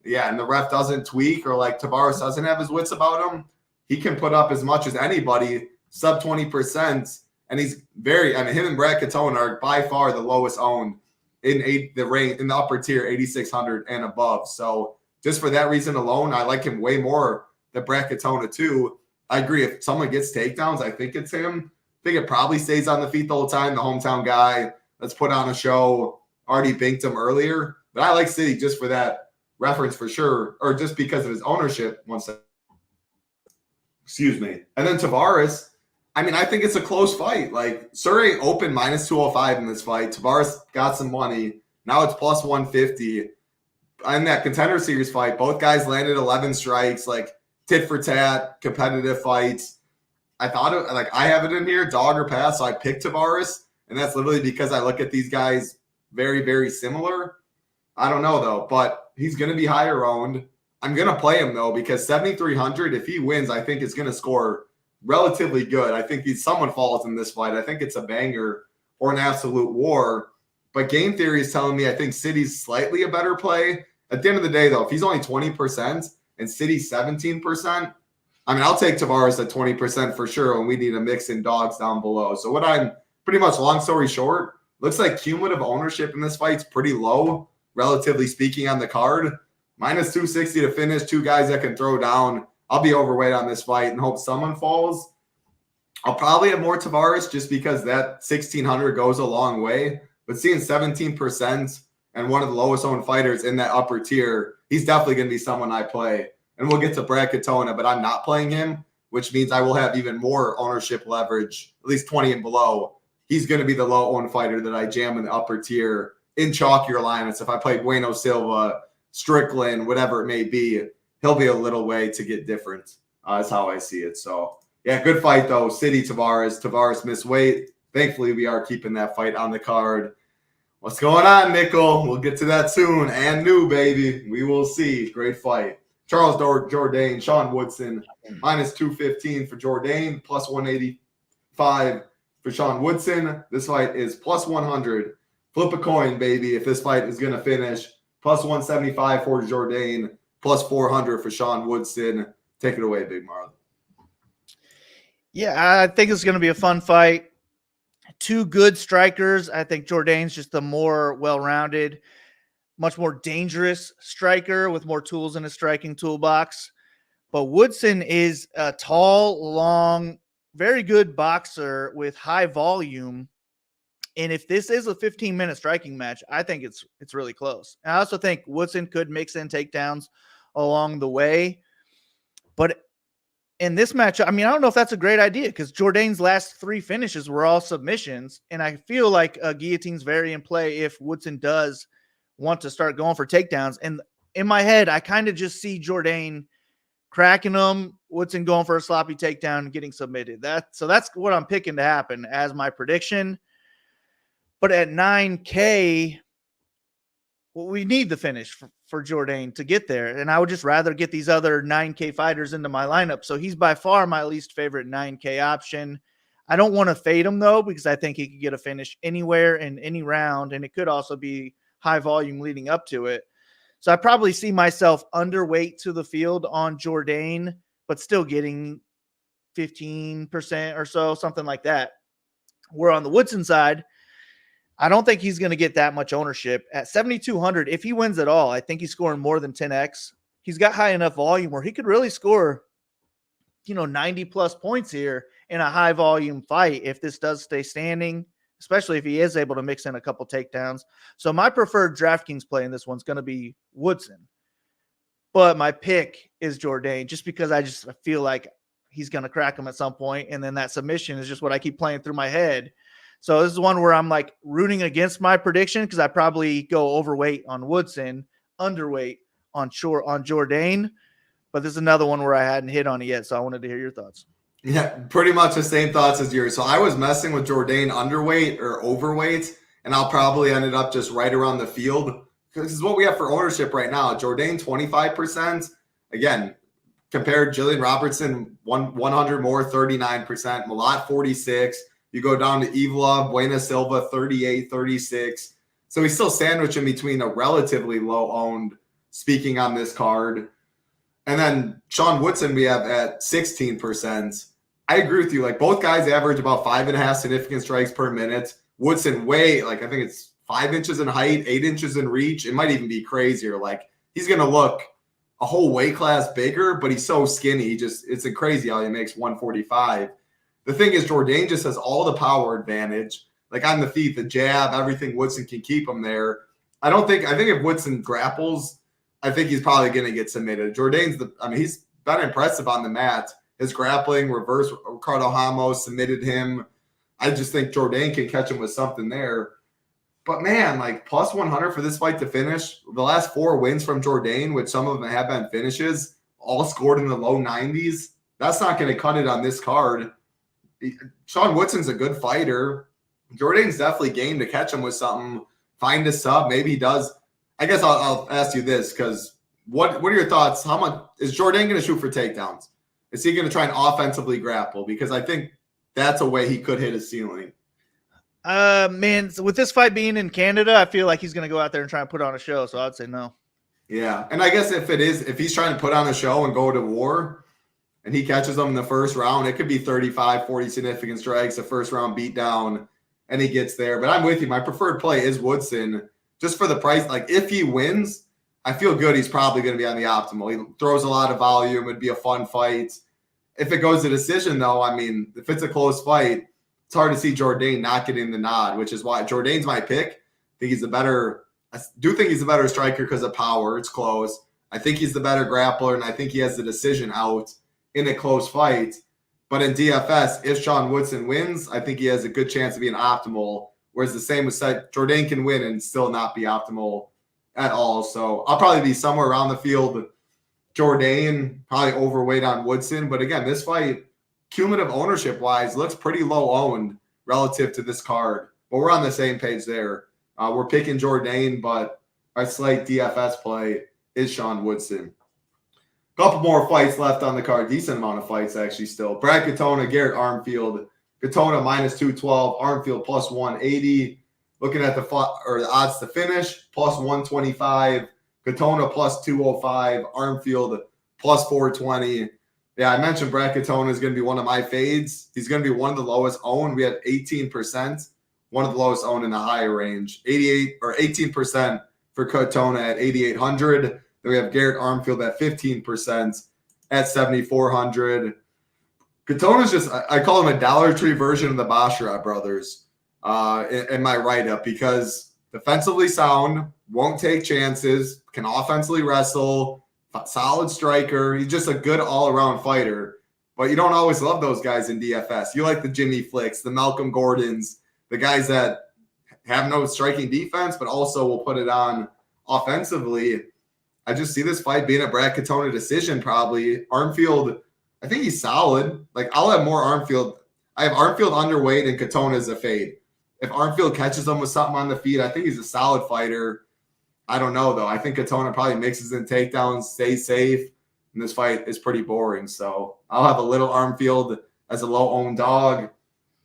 yeah, and the ref doesn't tweak or like Tavares doesn't have his wits about him, he can put up as much as anybody, sub 20%. And he's him and Brad Katona are by far the lowest owned in the upper tier, 8,600 and above. So just for that reason alone, I like him way more than Brad Katona too. I agree. If someone gets takedowns, I think it's him. I think it probably stays on the feet the whole time. The hometown guy, let's put on a show. Already banked him earlier. But I like City just for that reference for sure, or just because of his ownership. Excuse me. And then Tavares, I mean, I think it's a close fight. Like Surrey opened minus 205 in this fight. Tavares got some money. Now it's plus 150. In that Contender Series fight, both guys landed 11 strikes, like tit for tat, competitive fights. I have it in here, dog or pass. So I picked Tavares, and that's literally because I look at these guys very, very similar. I don't know, though, but he's going to be higher owned. I'm going to play him, though, because 7,300, if he wins, I think is going to score relatively good. I think someone falls in this fight. I think it's a banger or an absolute war. But game theory is telling me I think City's slightly a better play. At the end of the day, though, if he's only 20% and City's 17%, I mean, I'll take Tavares at 20% for sure, and we need to mix in dogs down below. So what I'm pretty much, long story short, looks like cumulative ownership in this fight's pretty low, relatively speaking, on the card. Minus 260 to finish, two guys that can throw down. I'll be overweight on this fight and hope someone falls. I'll probably have more Tavares just because that 1,600 goes a long way. But seeing 17% and one of the lowest owned fighters in that upper tier, he's definitely going to be someone I play. And we'll get to Brad Katona, but I'm not playing him, which means I will have even more ownership leverage, at least 20 and below. He's going to be the low-owned fighter that I jam in the upper tier in chalkier lineups. If I play Bueno Silva, Strickland, whatever it may be, he'll be a little way to get different. That's how I see it. So, yeah, good fight, though. City, Tavares. Tavares missed weight. Thankfully, we are keeping that fight on the card. What's going on, Nickel? We'll get to that soon. And new, baby. We will see. Great fight. Charles Jourdain, Sean Woodson, minus 215 for Jourdain, plus 185 for Sean Woodson. This fight is plus 100. Flip a coin, baby, if this fight is going to finish. Plus 175 for Jourdain, plus 400 for Sean Woodson. Take it away, Big Marley. Yeah, I think it's going to be a fun fight. Two good strikers. I think Jourdain's just the more well-rounded, much more dangerous striker with more tools in his striking toolbox. But Woodson is a tall, long, very good boxer with high volume. And if this is a 15-minute striking match, I think it's really close. And I also think Woodson could mix in takedowns along the way. But in this match, I mean, I don't know if that's a great idea because Jourdain's last three finishes were all submissions. And I feel like a guillotine's very in play if Woodson does want to start going for takedowns. And in my head, I kind of just see Jourdain cracking them, Woodson going for a sloppy takedown and getting submitted. So that's what I'm picking to happen as my prediction. But at 9K, well, we need the finish for Jourdain to get there. And I would just rather get these other 9K fighters into my lineup. So he's by far my least favorite 9K option. I don't want to fade him, though, because I think he could get a finish anywhere in any round. And it could also be high volume leading up to it. So I probably see myself underweight to the field on Jourdain, but still getting 15% or so, something like that. Where on the Woodson side, I don't think he's going to get that much ownership. At 7,200, if he wins at all, I think he's scoring more than 10x. He's got high enough volume where he could really score, 90 plus points here in a high volume fight if this does stay standing, especially if he is able to mix in a couple takedowns. So my preferred DraftKings play in this one's going to be Woodson. But my pick is Jourdain just because I feel like he's going to crack him at some point, and then that submission is just what I keep playing through my head. So this is one where I'm like rooting against my prediction because I probably go overweight on Woodson, underweight on Jourdain. But this is another one where I hadn't hit on it yet, so I wanted to hear your thoughts. Yeah, pretty much the same thoughts as yours. So I was messing with Jourdain underweight or overweight, and I'll probably ended up just right around the field. This is what we have for ownership right now. Jourdain 25%. Again, compared Jillian Robertson 100 more, 39%. Malott 46%. You go down to Evla, Buena Silva 38, 36. So he's still sandwiched in between a relatively low owned, speaking on this card. And then Sean Woodson we have at 16%. I agree with you. Like both guys average about 5.5 significant strikes per minute. Woodson I think it's 5 inches in height, 8 inches in reach. It might even be crazier. Like he's going to look a whole weight class bigger, but he's so skinny. It's a crazy how he makes 145. The thing is, Jourdain just has all the power advantage. Like on the feet, the jab, everything. Woodson can keep him there. I think if Woodson grapples, I think he's probably going to get submitted. He's been impressive on the mat. His grappling, reverse Ricardo Hamo submitted him. I just think Jourdain can catch him with something there. But man, like plus 100 for this fight to finish. The last 4 wins from Jourdain, which some of them have been finishes, all scored in the low 90s. That's not going to cut it on this card. Sean Woodson's a good fighter. Jourdain's definitely game to catch him with something. Find a sub. Maybe he does. I guess I'll ask you this because what are your thoughts? How much is Jourdain going to shoot for takedowns? Is he going to try and offensively grapple? Because I think that's a way he could hit his ceiling. Man, with this fight being in Canada, I feel like he's going to go out there and try and put on a show. So I'd say no. Yeah. And I guess if he's trying to put on a show and go to war and he catches them in the first round, it could be 35, 40 significant strikes, a first round beat down, and he gets there. But I'm with you. My preferred play is Woodson just for the price. Like if he wins, I feel good. He's probably going to be on the optimal. He throws a lot of volume. It'd be a fun fight. If it goes to decision though, I mean, if it's a close fight, it's hard to see Jourdain not getting the nod, which is why Jourdain's my pick. I do think he's the better striker because of power. It's close. I think he's the better grappler, and I think he has the decision out in a close fight. But in DFS, if Sean Woodson wins, I think he has a good chance of being optimal. Whereas the same with Jourdain can win and still not be optimal at all. So I'll probably be somewhere around the field. Jourdain, probably overweight on Woodson. But again, this fight, cumulative ownership-wise, looks pretty low-owned relative to this card. But we're on the same page there. We're picking Jourdain, but our Slate DFS play is Sean Woodson. Couple more fights left on the card. Decent amount of fights, actually, still. Brad Katona, Garrett Armfield. Katona minus 212, Armfield plus 180. Looking at the odds to finish, plus 125. Katona plus 205. Armfield plus 420. Yeah, I mentioned Brad Katona is going to be one of my fades. He's going to be one of the lowest owned. We had 18%, one of the lowest owned in the higher range. 18% for Katona at 8,800. Then we have Garrett Armfield at 15% at 7,400. Katona's just, I call him a Dollar Tree version of the Basharat brothers in my write-up because defensively sound, won't take chances, can offensively wrestle, solid striker. He's just a good all-around fighter. But you don't always love those guys in DFS. You like the Jimmy Flicks, the Malcolm Gordons, the guys that have no striking defense, but also will put it on offensively. I just see this fight being a Brad Katona decision probably. Armfield, I think he's solid. Like, I'll have more Armfield. I have Armfield underweight and Katona as a fade. If Armfield catches him with something on the feet, I think he's a solid fighter. I don't know, though. I think Katona probably mixes in takedowns, stays safe, and this fight is pretty boring. So I'll have a little Armfield as a low-owned dog.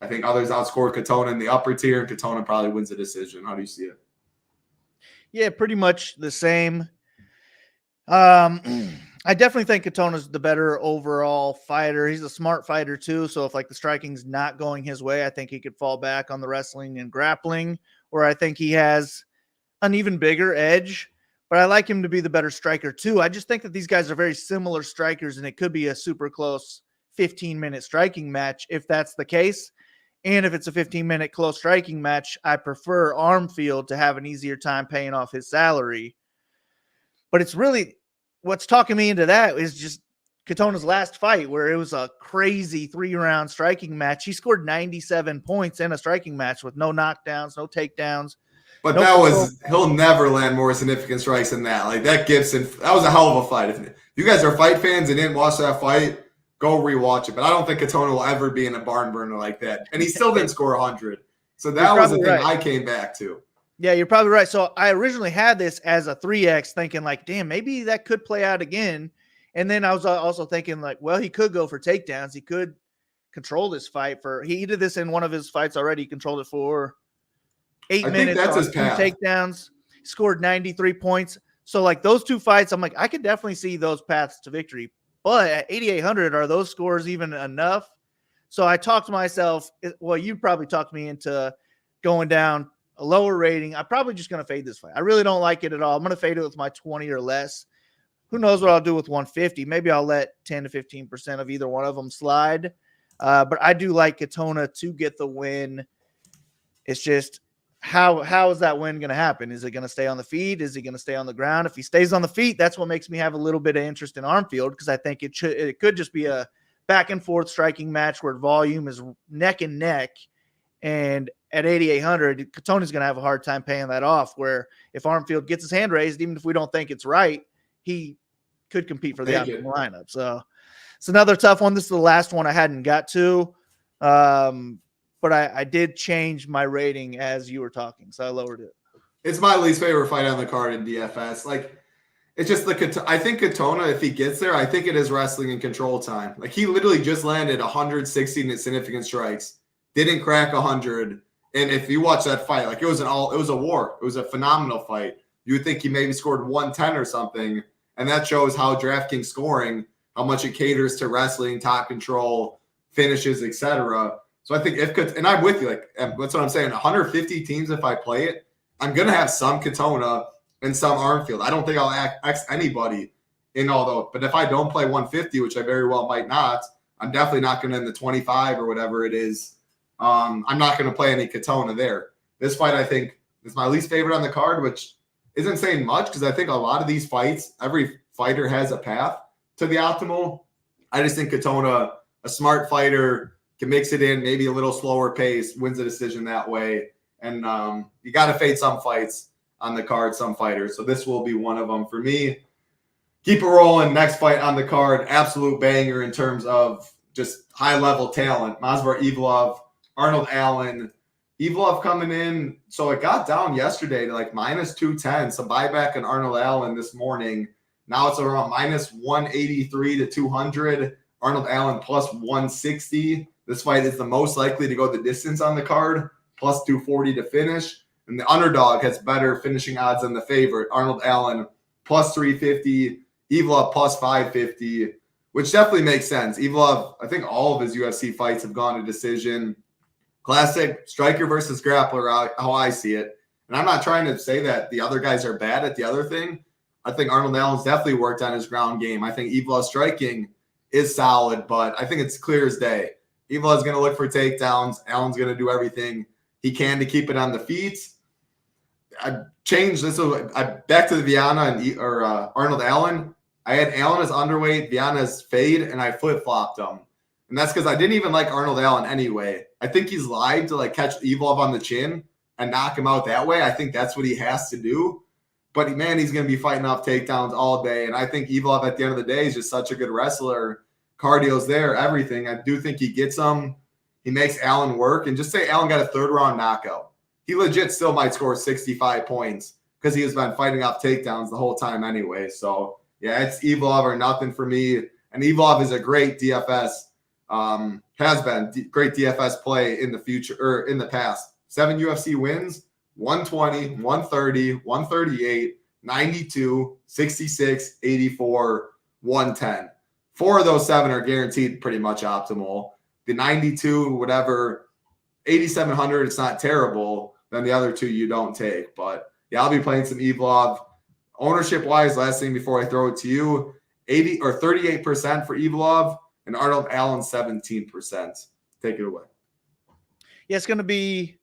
I think others outscore Katona in the upper tier, and Katona probably wins the decision. How do you see it? Yeah, pretty much the same. I definitely think Katona's the better overall fighter. He's a smart fighter too. So if like the striking's not going his way, I think he could fall back on the wrestling and grappling, where I think he has an even bigger edge. But I like him to be the better striker too. I just think that these guys are very similar strikers, and it could be a super close 15-minute striking match if that's the case. And if it's a 15-minute close striking match, I prefer Armfield to have an easier time paying off his salary. But it's really what's talking me into that is just Katona's last fight, where it was a crazy 3-round striking match. He scored 97 points in a striking match with no knockdowns, no takedowns. But he'll never land more significant strikes than that. Like that Gibson, that was a hell of a fight. If you guys are fight fans and didn't watch that fight, go rewatch it. But I don't think Katona will ever be in a barn burner like that. And he still didn't score 100. So that was the thing I came back to. Yeah, you're probably right. So I originally had this as a 3X, thinking like, damn, maybe that could play out again. And then I was also thinking like, well, he could go for takedowns. He could control this fight he did this in one of his fights already. He controlled it for 8 minutes. That's his path. Takedowns, scored 93 points. So like those two fights, I'm like, I could definitely see those paths to victory. But at 8,800, are those scores even enough? So I talked to myself, well, you probably talked me into going down a lower rating. I'm probably just going to fade this fight. I really don't like it at all. I'm going to fade it with my 20 or less. Who knows what I'll do with 150? Maybe I'll let 10 to 15% of either one of them slide. But I do like Katona to get the win. It's just how is that win going to happen? Is it going to stay on the feet? Is he going to stay on the ground? If he stays on the feet, that's what makes me have a little bit of interest in Armfield, because I think it could just be a back and forth striking match where volume is neck and neck. And at 8,800, Katona's going to have a hard time paying that off, where if Armfield gets his hand raised, even if we don't think it's right, he could compete for the optimal lineup. So it's another tough one. This is the last one I hadn't got to. But I did change my rating as you were talking, so I lowered it. It's my least favorite fight on the card in DFS. Like, it's just I think Katona, if he gets there, I think it is wrestling and control time. Like, he literally just landed 160 significant strikes, didn't crack 100. And if you watch that fight, like it was a war. It was a phenomenal fight. You would think he maybe scored 110 or something. And that shows how DraftKings scoring, how much it caters to wrestling, top control, finishes, etc. So I think and I'm with you, like that's what I'm saying. 150 teams, if I play it, I'm gonna have some Katona and some Armfield. I don't think I'll X anybody in all those. But if I don't play 150, which I very well might not, I'm definitely not gonna in the 25 or whatever it is. I'm not gonna play any Katona there. This fight, I think, is my least favorite on the card, which isn't saying much because I think a lot of these fights, every fighter has a path to the optimal. I just think Katona, a smart fighter, can mix it in, maybe a little slower pace, wins a decision that way. And you got to fade some fights on the card, some fighters. So this will be one of them for me. Keep it rolling. Next fight on the card, absolute banger in terms of just high-level talent. Masvidal Evlov, Arnold Allen. Evlov coming in. So it got down yesterday to like minus 210. Some buyback on Arnold Allen this morning. Now it's around minus 183 to 200. Arnold Allen plus 160. This fight is the most likely to go the distance on the card, plus 240 to finish. And the underdog has better finishing odds than the favorite. Arnold Allen plus 350, Evlov plus 550, which definitely makes sense. Evlov, I think all of his UFC fights have gone to decision. Classic striker versus grappler, how I see it. And I'm not trying to say that the other guys are bad at the other thing. I think Arnold Allen's definitely worked on his ground game. I think Evlov's striking is solid, but I think it's clear as day. Evlov's going to look for takedowns. Allen's going to do everything he can to keep it on the feet. I changed this. Back to the Vianna or Arnold Allen. I had Allen as underweight, Vianna as fade, and I flip-flopped them. And that's because I didn't even like Arnold Allen anyway. I think he's live to like catch Evlov on the chin and knock him out that way. I think that's what he has to do. But, man, he's going to be fighting off takedowns all day. And I think Evlov at the end of the day is just such a good wrestler. Cardio's there, everything. I do think he gets them. he makes Allen work. And just say Allen got a third-round knockout. He legit still might score 65 points because he has been fighting off takedowns the whole time anyway. So, yeah, it's Evlov or nothing for me. And Evlov is a great DFS, has been great DFS play in the future or in the past. 7 UFC wins, 120, 130, 138, 92, 66, 84, 110. 4 of those 7 are guaranteed pretty much optimal. The 92, whatever, 8,700, it's not terrible. Then the other 2 you don't take. But yeah, I'll be playing some Evlov. Ownership wise, last thing before I throw it to you, 80 or 38% for Evlov and Arnold Allen 17%. Take it away. Yeah, it's going to be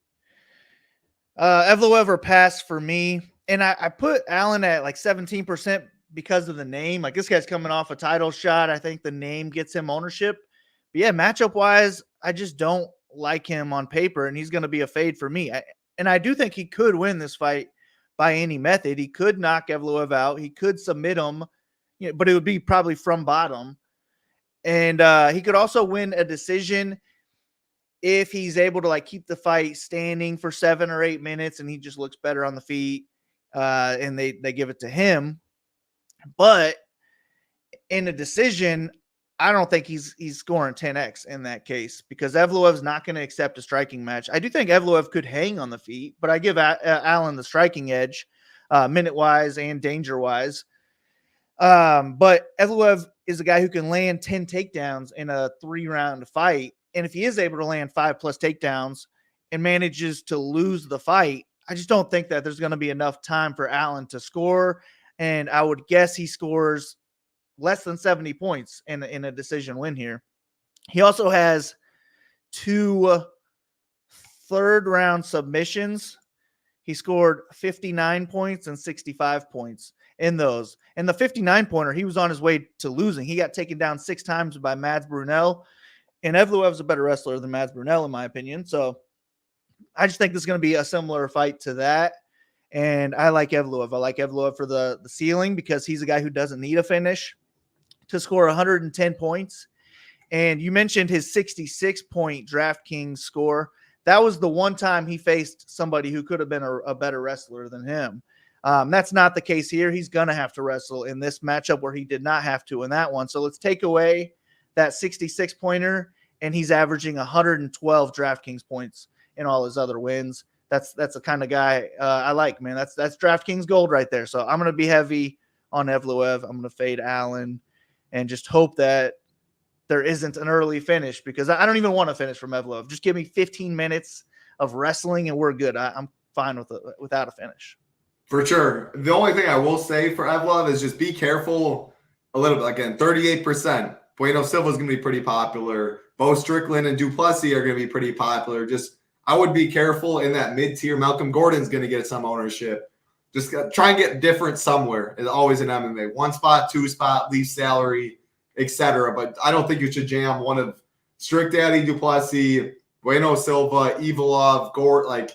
Evloev or pass for me. And I put Allen at like 17% because of the name. Like, this guy's coming off a title shot. I think the name gets him ownership. But yeah, matchup wise, I just don't like him on paper, and he's going to be a fade for me. And I do think he could win this fight by any method. He could knock Evloev out. He could submit him, but it would be probably from bottom. And he could also win a decision if he's able to like keep the fight standing for 7 or 8 minutes and he just looks better on the feet and they give it to him. But in a decision, I don't think he's scoring 10x in that case because Evloev's not going to accept a striking match. I do think Evloev could hang on the feet, but I give Allen the striking edge minute-wise and danger-wise. But Evloev is a guy who can land 10 takedowns in a 3-round fight. And if he is able to land 5+ takedowns and manages to lose the fight, I just don't think that there's going to be enough time for Allen to score. And I would guess he scores less than 70 points in a decision win here. He also has 2 third-round submissions. He scored 59 points and 65 points in those. And the 59-pointer, he was on his way to losing. He got taken down 6 times by Mads Brunel. And Evloev's a better wrestler than Mads Brunel, in my opinion. So I just think this is going to be a similar fight to that. And I like Evloev. I like Evloev for the ceiling because he's a guy who doesn't need a finish to score 110 points. And you mentioned his 66-point DraftKings score. That was the one time he faced somebody who could have been a better wrestler than him. That's not the case here. He's going to have to wrestle in this matchup where he did not have to in that one. So let's take away that 66-pointer, and he's averaging 112 DraftKings points in all his other wins. That's the kind of guy I like, man. That's DraftKings gold right there. So I'm going to be heavy on Evloev. I'm going to fade Allen and just hope that there isn't an early finish because I don't even want to finish from Evloev. Just give me 15 minutes of wrestling and we're good. I'm fine without a finish. For sure. The only thing I will say for Evloev is just be careful a little bit. Again, 38%. Bueno Silva is going to be pretty popular. Bo Strickland and Duplessis are going to be pretty popular. Just I would be careful in that mid-tier. Malcolm Gordon's going to get some ownership. Just try and get different somewhere. It's always an MMA. 1 spot, 2 spot, leave salary, etc. But I don't think you should jam one of Strick Daddy, Duplessis, Bueno Silva, Evloev, Gord. Like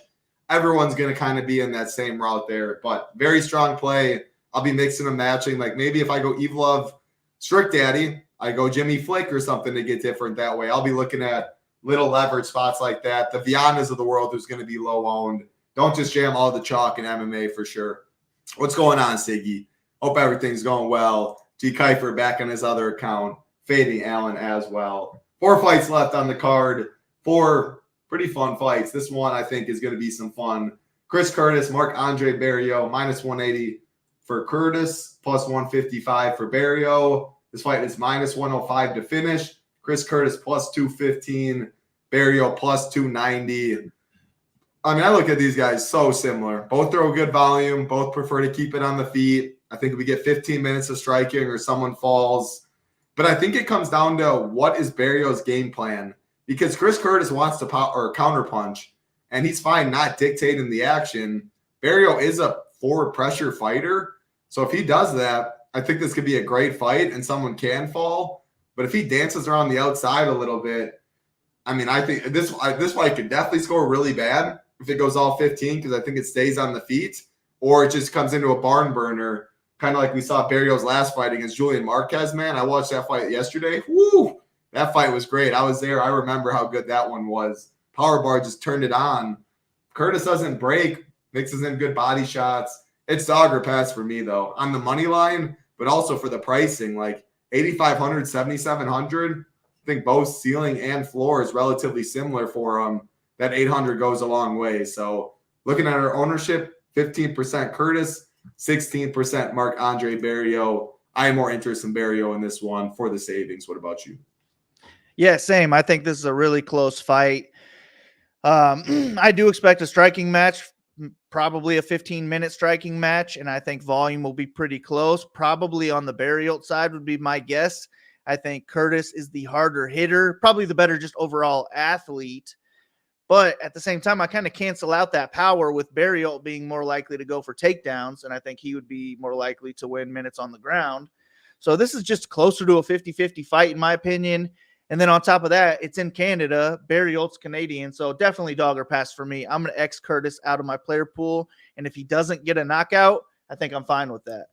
everyone's going to kind of be in that same route there. But very strong play. I'll be mixing and matching. Like maybe if I go Evloev, Strick Daddy, I go Jimmy Flick or something to get different that way. I'll be looking at little leverage spots like that. The Viannas of the world who's going to be low owned. Don't just jam all the chalk in MMA for sure. What's going on, Siggy? Hope everything's going well. G. Kiefer back on his other account. Fading Allen as well. 4 fights left on the card. 4 pretty fun fights. This one I think is going to be some fun. Chris Curtis, Marc-Andre Barriault, -180 for Curtis, +155 for Barriault. This fight is -105 to finish. Chris Curtis +215, Barriault +290. I mean, I look at these guys so similar. Both throw good volume. Both prefer to keep it on the feet. I think we get 15 minutes of striking or someone falls. But I think it comes down to what is Barriault's game plan. Because Chris Curtis wants to counterpunch, and he's fine not dictating the action. Barriault is a forward pressure fighter. So if he does that, I think this could be a great fight and someone can fall. But if he dances around the outside a little bit, I mean, I think this fight could definitely score really bad if it goes all 15 because I think it stays on the feet or it just comes into a barn burner, kind of like we saw Barriault's last fight against Julian Marquez, man. I watched that fight yesterday. Woo! That fight was great. I was there. I remember how good that one was. Power bar just turned it on. Curtis doesn't break, mixes in good body shots. It's dog or pass for me, though, on the money line, but also for the pricing. Like 8,500, 7,700. I think both ceiling and floor is relatively similar for them. That 800 goes a long way. So looking at our ownership, 15% Curtis, 16% Marc-Andre Barriault. I have more interest in Barriault in this one for the savings. What about you? Yeah, same. I think this is a really close fight. I do expect a striking match, probably a 15-minute striking match, and I think volume will be pretty close. Probably on the Barriault side would be my guess. I think Curtis is the harder hitter, probably the better just overall athlete. But at the same time, I kind of cancel out that power with Barriault being more likely to go for takedowns, and I think he would be more likely to win minutes on the ground. So this is just closer to a 50-50 fight, in my opinion. And then on top of that, it's in Canada. Barriault's Canadian, so definitely dog or pass for me. I'm going to X Curtis out of my player pool, and if he doesn't get a knockout, I think I'm fine with that.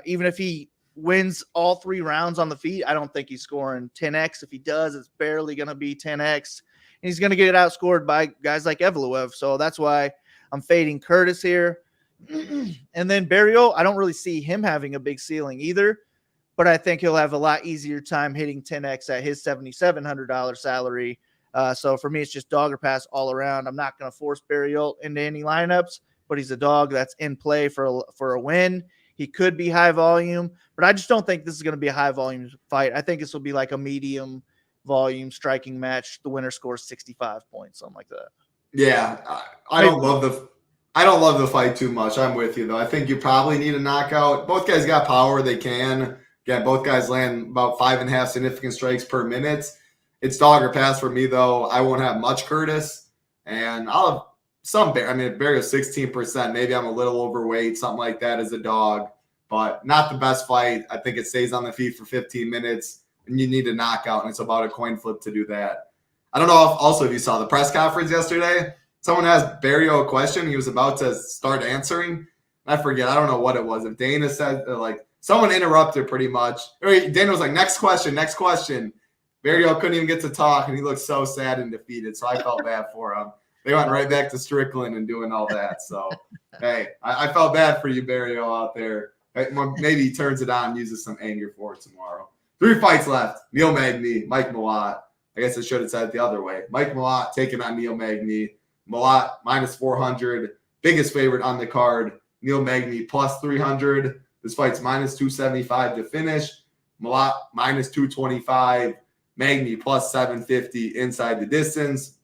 Even if he wins all 3 rounds on the feet, I don't think he's scoring 10x. If he does, it's barely going to be 10x. And he's going to get outscored by guys like Evloev, so that's why I'm fading Curtis here. And then Barriault, I don't really see him having a big ceiling either, but I think he'll have a lot easier time hitting 10x at his $7,700 salary. So for me, it's just dog or pass all around. I'm not going to force Barriault into any lineups, but he's a dog that's in play for a win. He could be high volume, but I just don't think this is going to be a high volume fight. I think this will be like a medium volume striking match. The winner scores 65 points, something like that. Yeah, I don't love the fight too much. I'm with you, though. I think you probably need a knockout. Both guys got power. They can. Again, both guys land about 5.5 significant strikes per minute. It's dog or pass for me, though. I won't have much Curtis, and I'll have some. Barriault's 16%. Maybe I'm a little overweight, something like that as a dog, but not the best fight. I think it stays on the feet for 15 minutes, and you need a knockout, and it's about a coin flip to do that. I don't know if you saw the press conference yesterday. Someone asked Barriault a question. He was about to start answering. I forget. I don't know what it was. If Dana said, someone interrupted pretty much. Dana was like, next question. Barriault couldn't even get to talk, and he looked so sad and defeated, so I felt bad for him. They went right back to Strickland and doing all that. So, hey, I felt bad for you, Barriault, out there. Maybe he turns it on and uses some anger for it tomorrow. 3 fights left. Neil Magny, Mike Malott. I guess I should have said it the other way. Mike Malott taking on Neil Magny. Malott minus 400. Biggest favorite on the card. Neil Magny plus 300. This fight's minus 275 to finish. Malott minus 225. Magny plus 750 inside the distance.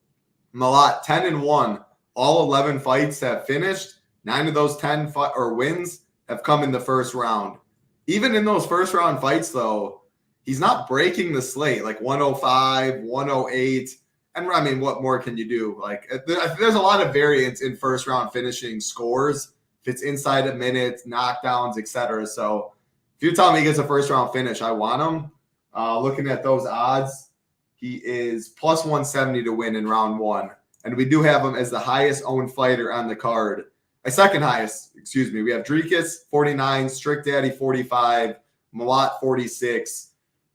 Malott 10-1. All 11 fights have finished. 9 of those 10 wins have come in the first round. Even in those first round fights, though, he's not breaking the slate, like 105, 108. And I mean, what more can you do? Like, there's a lot of variance in first round finishing scores. If it's inside a minute, knockdowns, etc. So if you're telling me he gets a first round finish, I want him. Looking at those odds, he is plus 170 to win in round 1. And we do have him as the highest owned fighter on the card. Second highest, excuse me. We have Dricus, 49, Strick Daddy, 45, Malott, 46.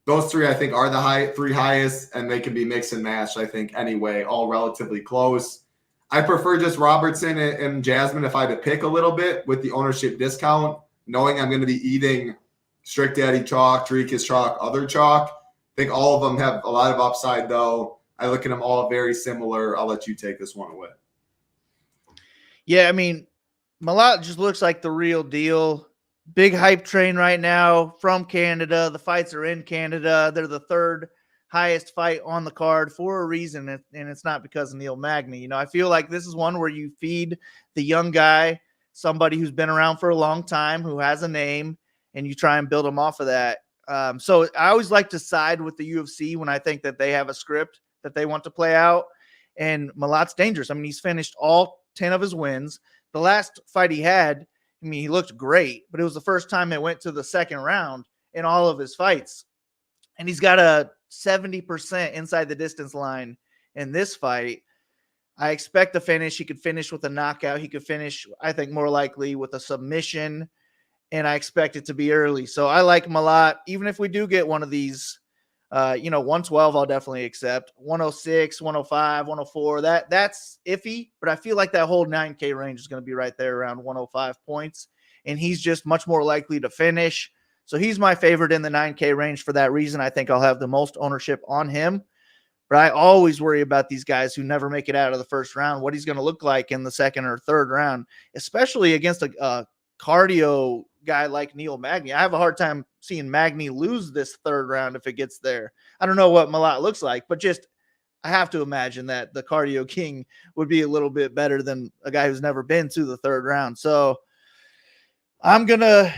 Those 3, I think, are the 3 highest, and they can be mixed and matched, I think, anyway, all relatively close. I prefer just Robertson and Jasmine if I had to pick a little bit with the ownership discount, knowing I'm going to be eating Strick Daddy chalk, Dricus chalk, other chalk. I think all of them have a lot of upside, though. I look at them all very similar. I'll let you take this one away. Yeah, I mean, Malott just looks like the real deal. Big hype train right now from Canada. The fights are in Canada. They're the 3rd highest fight on the card for a reason, and it's not because of Neil Magny. You know, I feel like this is one where you feed the young guy, somebody who's been around for a long time, who has a name, and you try and build them off of that. So I always like to side with the UFC when I think that they have a script that they want to play out, and Malott's dangerous. I mean, he's finished all 10 of his wins. The last fight he had, I mean, he looked great, but it was the first time it went to the second round in all of his fights. And he's got a 70% inside the distance line in this fight. I expect the finish. He could finish with a knockout. He could finish, I think, more likely with a submission. And I expect it to be early. So I like Malott. Even if we do get one of these 112 I'll definitely accept. 106, 105, 104, that's iffy, but I feel like that whole 9K range is going to be right there around 105 points, and he's just much more likely to finish. So he's my favorite in the 9K range for that reason. I think I'll have the most ownership on him. But I always worry about these guys who never make it out of the first round, what he's going to look like in the second or third round, especially against a cardio guy like Neil Magny. I have a hard time seeing Magny lose this third round if it gets there. I don't know what Malat looks like, but just I have to imagine that the cardio king would be a little bit better than a guy who's never been to the third round. So I'm going to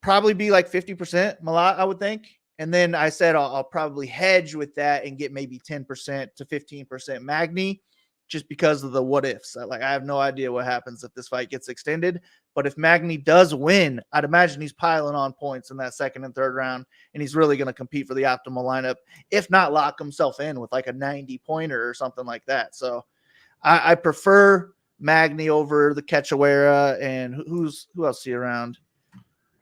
probably be like 50% Malat, I would think. And then I said I'll probably hedge with that and get maybe 10% to 15% Magny just because of the what ifs. I have no idea what happens if this fight gets extended. But if Magny does win, I'd imagine he's piling on points in that second and third round, and he's really going to compete for the optimal lineup, if not lock himself in with like a 90-pointer or something like that. So I prefer Magny over the Cachoeira. And who else see around?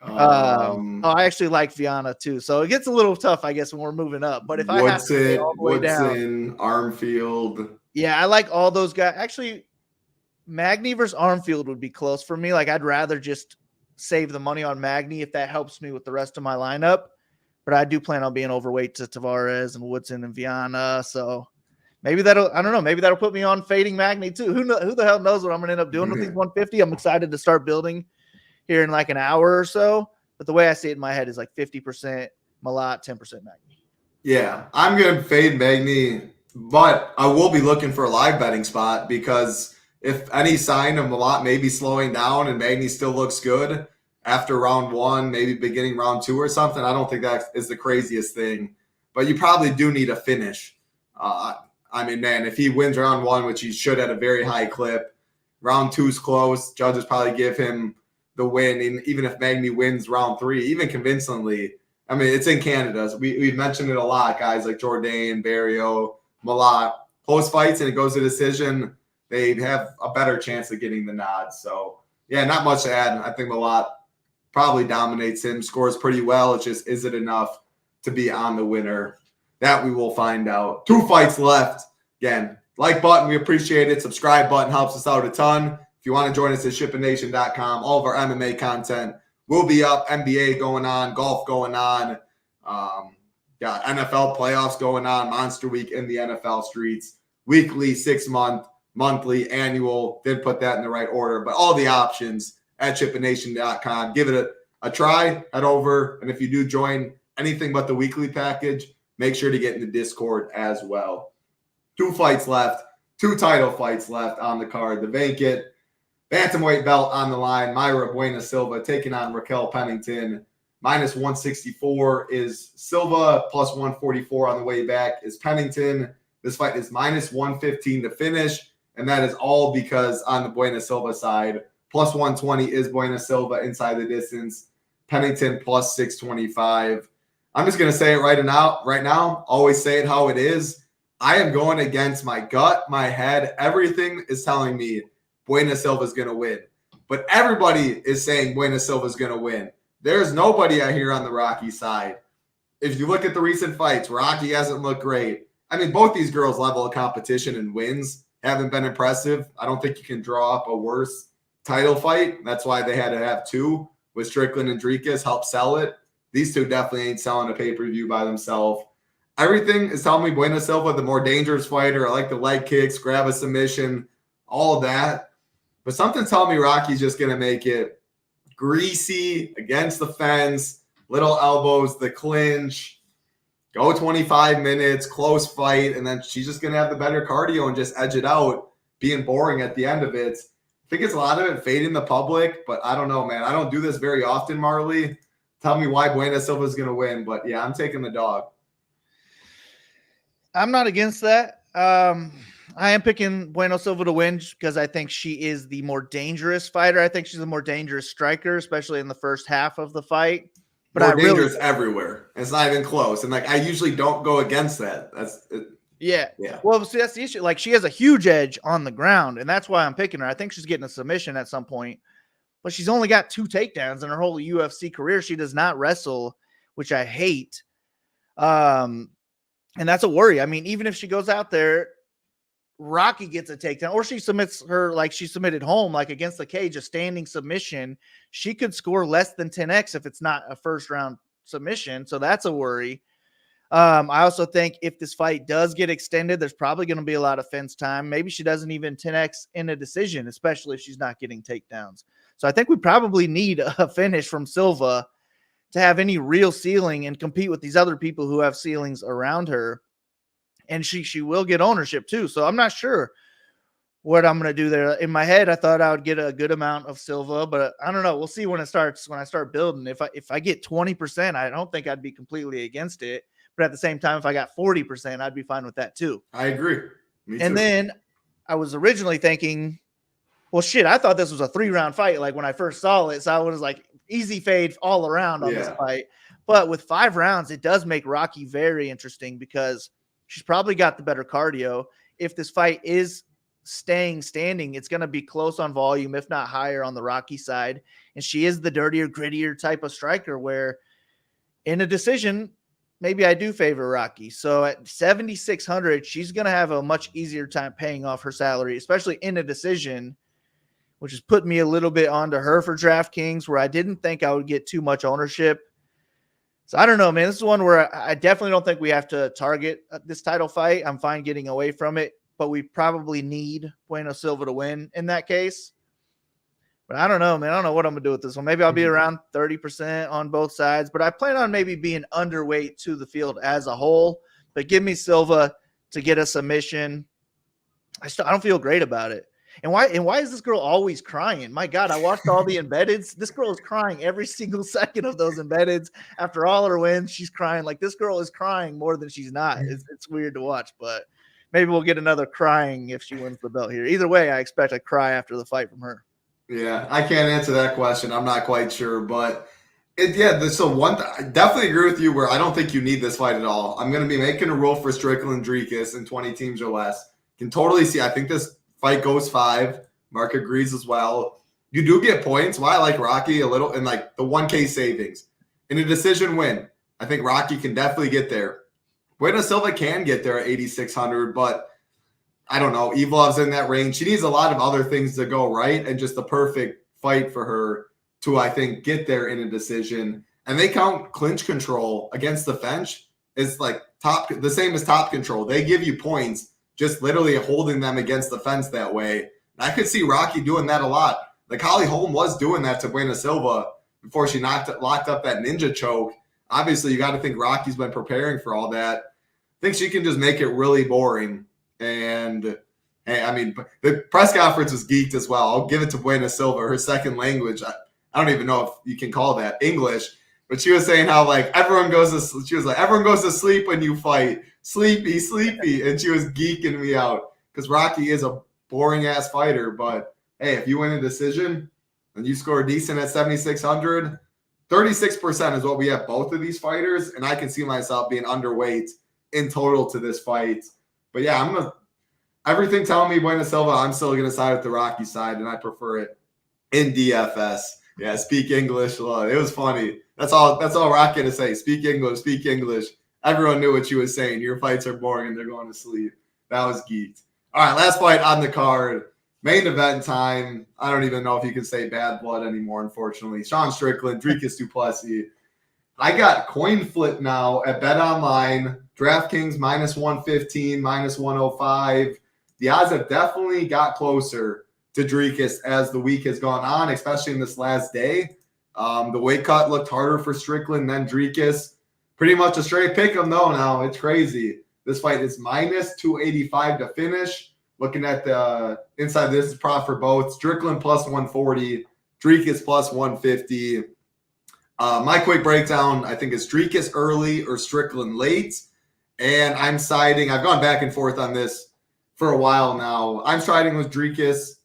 I actually like Vianna too, so it gets a little tough, I guess, when we're moving up. But if I have to stay all the way Woodson, down, Armfield, yeah, I like all those guys. Actually, Magny versus Armfield would be close for me. Like, I'd rather just save the money on Magny if that helps me with the rest of my lineup. But I do plan on being overweight to Tavares and Woodson and Vianna, so maybe I don't know. Maybe that'll put me on fading Magny too. Who the hell knows what I'm gonna end up doing with these 150? I'm excited to start building here in like an hour or so. But the way I see it in my head is like 50% Malat, 10% Magny. Yeah, I'm going to fade Magny, but I will be looking for a live betting spot because if any sign of Malat maybe slowing down and Magny still looks good after round one, maybe beginning round two or something, I don't think that is the craziest thing. But you probably do need a finish. If he wins round one, which he should at a very high clip, round two's close. Judges probably give him the win, and even if Magny wins round three, even convincingly, it's in Canada. We've mentioned it a lot, guys like Jourdain, Barrio, Malat. Close fights and it goes to decision, they have a better chance of getting the nod. So, yeah, not much to add. I think Malat probably dominates him, scores pretty well. It's just, is it enough to be on the winner? That we will find out. 2 fights left. Again, like button, we appreciate it. Subscribe button helps us out a ton. If you want to join us at ShipItNation.com, all of our MMA content will be up. NBA going on, golf going on, got NFL playoffs going on, Monster Week in the NFL streets, weekly, 6-month, monthly, annual. Didn't put that in the right order, but all the options at ShipItNation.com. Give it a try. Head over, and if you do join anything but the weekly package, make sure to get in the Discord as well. 2 fights left, 2 title fights left on the card. The vacant bantamweight belt on the line. Mayra Bueno Silva taking on Raquel Pennington. -164 is Silva. +144 on the way back is Pennington. This fight is -115 to finish, and that is all because on the Bueno Silva side, +120 is Bueno Silva inside the distance. Pennington +625. I'm just going to say it right now. Always say it how it is. I am going against my gut, my head. Everything is telling me Bueno Silva is going to win. But everybody is saying Bueno Silva is going to win. There's nobody I hear on the Rocky side. If you look at the recent fights, Rocky hasn't looked great. Both these girls' level of competition and wins haven't been impressive. I don't think you can draw up a worse title fight. That's why they had to have 2 with Strickland and Dricus help sell it. These 2 definitely ain't selling a pay-per-view by themselves. Everything is telling me Bueno Silva, the more dangerous fighter. I like the leg kicks, grab a submission, all of that. But something's telling me Rocky's just going to make it greasy, against the fence, little elbows, the clinch, go 25 minutes, close fight, and then she's just going to have the better cardio and just edge it out, being boring at the end of it. I think it's a lot of it fading the public, but I don't know, man. I don't do this very often, Marley. Tell me why Bueno Silva is going to win, but yeah, I'm taking the dog. I'm not against that. I am picking Bueno Silva to win because I think she is the more dangerous fighter. I think she's a more dangerous striker, especially in the first half of the fight. But more dangerous everywhere. It's not even close. And I usually don't go against that. Yeah. Well, see, that's the issue. Like, she has a huge edge on the ground, and that's why I'm picking her. I think she's getting a submission at some point, but she's only got 2 takedowns in her whole UFC career. She does not wrestle, which I hate. And that's a worry. I mean, even if she goes out there, Rocky gets a takedown, or she submits her like she submitted home, like against the cage, a standing submission, she could score less than 10x if it's not a first round submission. So that's a worry. I also think if this fight does get extended, there's probably going to be a lot of fence time. Maybe she doesn't even 10x in a decision, especially if she's not getting takedowns. So I think we probably need a finish from Silva to have any real ceiling and compete with these other people who have ceilings around her. And she will get ownership too. So I'm not sure what I'm going to do there. In my head, I thought I would get a good amount of Silva, but I don't know. We'll see when I start building. If I get 20%, I don't think I'd be completely against it. But at the same time, if I got 40%, I'd be fine with that too. I agree. Me and too. Then I was originally thinking, well, shit, I thought this was a 3-round fight. Like when I first saw it. So I was like easy fade all around on this fight. But with 5 rounds, it does make Rocky very interesting because she's probably got the better cardio. If this fight is staying standing, it's going to be close on volume, if not higher on the Rocky side. And she is the dirtier, grittier type of striker where in a decision, maybe I do favor Rocky. So at 7,600, she's going to have a much easier time paying off her salary, especially in a decision, which has put me a little bit onto her for DraftKings where I didn't think I would get too much ownership. So I don't know, man. This is one where I definitely don't think we have to target this title fight. I'm fine getting away from it, but we probably need Bueno Silva to win in that case. But I don't know, man. I don't know what I'm going to do with this one. Maybe I'll be around 30% on both sides, but I plan on maybe being underweight to the field as a whole. But give me Silva to get a submission. I don't feel great about it. And why is this girl always crying? My God, I watched all the embeddeds. This girl is crying every single second of those embeddeds. After all her wins, she's crying. Like this girl is crying more than she's not. It's weird to watch, but maybe we'll get another crying if she wins the belt here. Either way, I expect a cry after the fight from her. Yeah, I can't answer that question. I'm not quite sure, but so I definitely agree with you where I don't think you need this fight at all. I'm going to be making a rule for Strickland Dricus in 20 teams or less. Can totally see. I think this fight goes 5. Mark agrees as well. You do get points. Why I like Rocky a little, and like the 1K savings in a decision win. I think Rocky can definitely get there. Bueno Silva can get there at 8,600, but I don't know. Evolve's in that range. She needs a lot of other things to go right, and just the perfect fight for her to, I think, get there in a decision. And they count clinch control against the fence is like the same as top control. They give you points just literally holding them against the fence that way. And I could see Rocky doing that a lot. Like Holly Holm was doing that to Bueno Silva before she locked up that ninja choke. Obviously, you got to think Rocky's been preparing for all that. I think she can just make it really boring. And hey, I mean, the press conference was geeked as well. I'll give it to Bueno Silva. Her second language, I don't even know if you can call that English, but she was saying how like everyone goes to sleep when you fight. Sleepy. And she was geeking me out because Rocky is a boring ass fighter. But hey, if you win a decision and you score decent at 7,600, 36% is what we have both of these fighters. And I can see myself being underweight in total to this fight. But yeah, everything telling me Bueno Silva, I'm still going to side with the Rocky side, and I prefer it in DFS. Yeah, speak English. It was funny. That's all Rocky had to say. Speak English. Everyone knew what she was saying. Your fights are boring and they're going to sleep. That was geeked. All right, last fight on the card. Main event time. I don't even know if you can say bad blood anymore, unfortunately. Sean Strickland, Dricus du Plessis. I got coin flip now at Bet Online. DraftKings -115, -105. The odds have definitely got closer to Dricus as the week has gone on, especially in this last day. The weight cut looked harder for Strickland than Dricus. Pretty much a straight pick 'em though now. It's crazy. This fight is -285 to finish. Looking at the inside, this is prop for both. Strickland +140, Dricus +150. My quick breakdown, I think, is Dricus early or Strickland late. And I've gone back and forth on this for a while now. I'm siding with Dricus.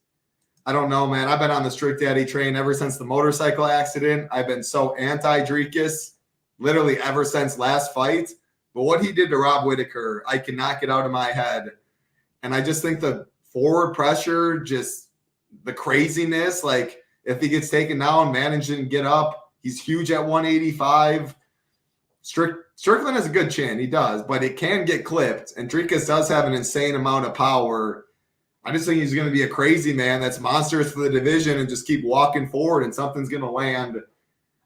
I don't know, man. I've been on the Strick Daddy train ever since the motorcycle accident. I've been so anti-Dricus, literally ever since last fight. But what he did to Rob Whittaker, I cannot get out of my head. And I just think the forward pressure, just the craziness, like if he gets taken down, managing to get up, he's huge at 185. Strickland has a good chin. He does, but it can get clipped. And Dricus does have an insane amount of power. I just think he's going to be a crazy man that's monstrous for the division and just keep walking forward and something's going to land.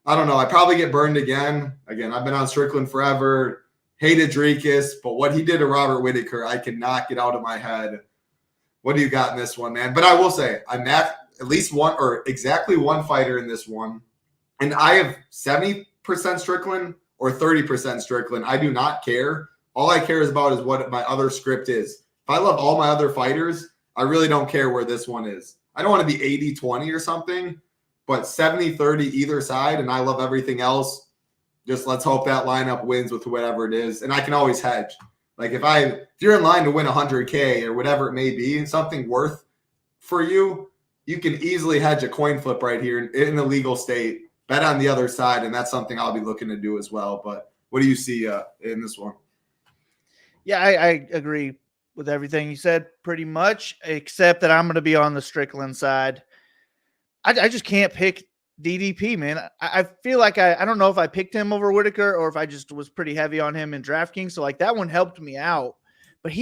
I don't know. I probably get burned again. Again, I've been on Strickland forever. Hated Dricus, but what he did to Robert Whittaker, I cannot get out of my head. What do you got in this one, man? But I will say, I'm at least one or exactly one fighter in this one. And I have 70% Strickland or 30% Strickland. I do not care. All I care about is what my other script is. If I love all my other fighters, I really don't care where this one is. I don't want to be 80-20 or something, but 70-30 either side, and I love everything else. Just let's hope that lineup wins with whatever it is. And I can always hedge. Like if you're in line to win 100K or whatever it may be, something worth for you, you can easily hedge a coin flip right here in a legal state. Bet on the other side, and that's something I'll be looking to do as well. But what do you see in this one? Yeah, I agree with everything you said pretty much, except that I'm going to be on the Strickland side. I just can't pick DDP, man. I feel like I don't know if I picked him over Whittaker or if I just was pretty heavy on him in DraftKings. So like that one helped me out. But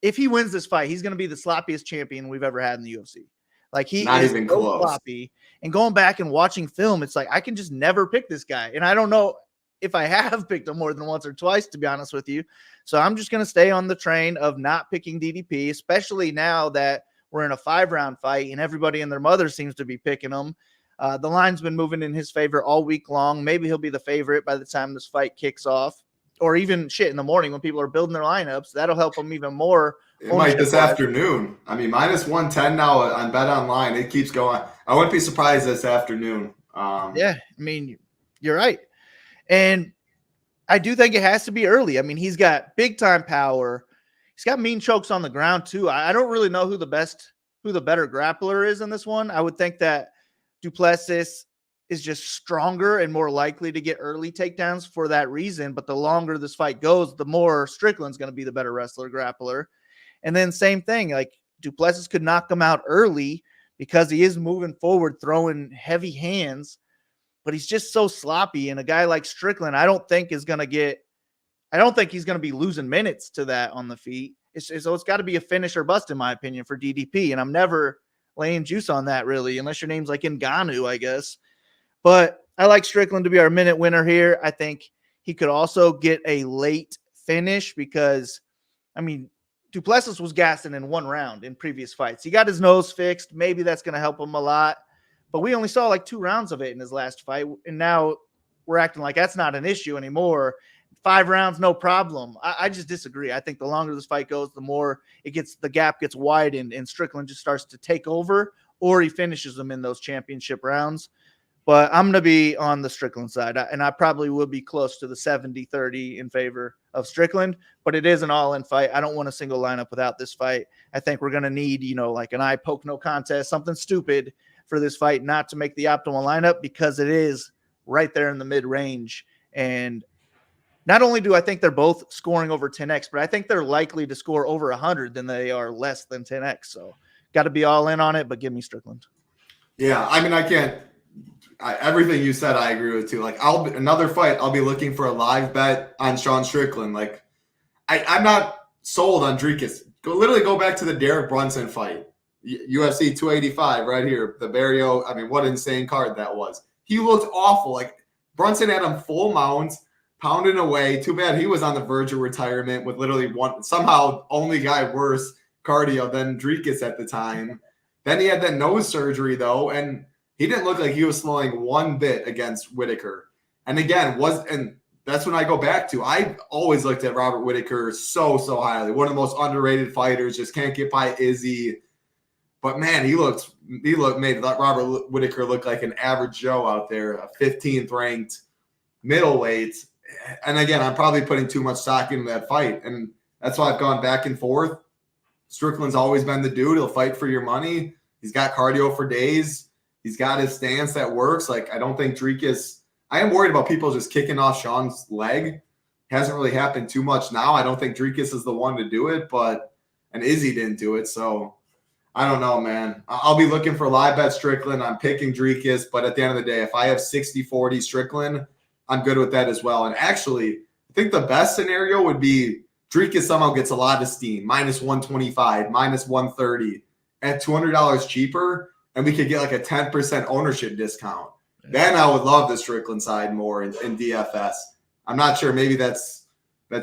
if he wins this fight, he's going to be the sloppiest champion we've ever had in the UFC. Like he not is even so close. sloppy. And going back and watching film, it's like I can just never pick this guy. And I don't know if I have picked him more than once or twice, to be honest with you. So I'm just going to stay on the train of not picking DDP, especially now that we're in a 5-round fight and everybody and their mother seems to be picking him. The line's been moving in his favor all week long. Maybe he'll be the favorite by the time this fight kicks off, or even in the morning when people are building their lineups. That'll help him even more. It might this afternoon. I mean, minus 110 now on Bet Online. It keeps going. I wouldn't be surprised this afternoon. Yeah, I mean, you're right. And I do think it has to be early. I mean, he's got big time power. He's got mean chokes on the ground too. I don't really know who the better grappler is in this one. I would think that Duplessis is just stronger and more likely to get early takedowns for that reason. But the longer this fight goes, the more Strickland's going to be the better wrestler grappler. And then same thing, like Duplessis could knock him out early because he is moving forward, throwing heavy hands, but he's just so sloppy. And a guy like Strickland, I don't think he's going to be losing minutes to that on the feet. So it's got to be a finish or bust, in my opinion, for DDP. And I'm never laying juice on that, really, unless your name's like Ngannou, I guess. But I like Strickland to be our minute winner here. I think he could also get a late finish because, I mean, Duplessis was gassing in 1 round in previous fights. He got his nose fixed. Maybe that's going to help him a lot. But we only saw like 2 rounds of it in his last fight. And now we're acting like that's not an issue anymore. 5 rounds, no problem. I just disagree. I think the longer this fight goes, the more the gap gets widened and Strickland just starts to take over, or he finishes them in those championship rounds. But I'm going to be on the Strickland side, and I probably will be close to the 70-30 in favor of Strickland, but it is an all-in fight. I don't want a single lineup without this fight. I think we're going to need, like an eye poke no contest, something stupid for this fight not to make the optimal lineup because it is right there in the mid-range. And not only do I think they're both scoring over 10x, but I think they're likely to score over 100 than they are less than 10x. So got to be all in on it, but give me Strickland. Yeah, I mean, everything you said, I agree with too. Like another fight, I'll be looking for a live bet on Sean Strickland. Like I'm not sold on Dricus. Go back to the Derek Brunson fight. UFC 285 right here. The Barrio, I mean, what insane card that was. He looked awful. Like Brunson had him full mounts, pounding away. Too bad he was on the verge of retirement with literally somehow only guy worse cardio than Dricus at the time. Then he had that nose surgery though, and he didn't look like he was slowing one bit against Whittaker. And again, and that's when I go back to, I always looked at Robert Whittaker so highly. One of the most underrated fighters, just can't get by Izzy. But man, he made Robert Whittaker look like an average Joe out there, a 15th ranked middleweight. And again, I'm probably putting too much stock into that fight. And that's why I've gone back and forth. Strickland's always been the dude. He'll fight for your money. He's got cardio for days. He's got his stance that works. Like, I don't think Dricus – I am worried about people just kicking off Sean's leg. Hasn't really happened too much now. I don't think Dricus is the one to do it, and Izzy didn't do it. So, I don't know, man. I'll be looking for live bet Strickland. I'm picking Dricus, but at the end of the day, if I have 60-40 Strickland, I'm good with that as well. And actually, I think the best scenario would be Drika somehow gets a lot of steam, minus 125, minus 130 at $200 cheaper, and we could get like a 10% ownership discount. Then I would love the Strickland side more in DFS. I'm not sure. Maybe that's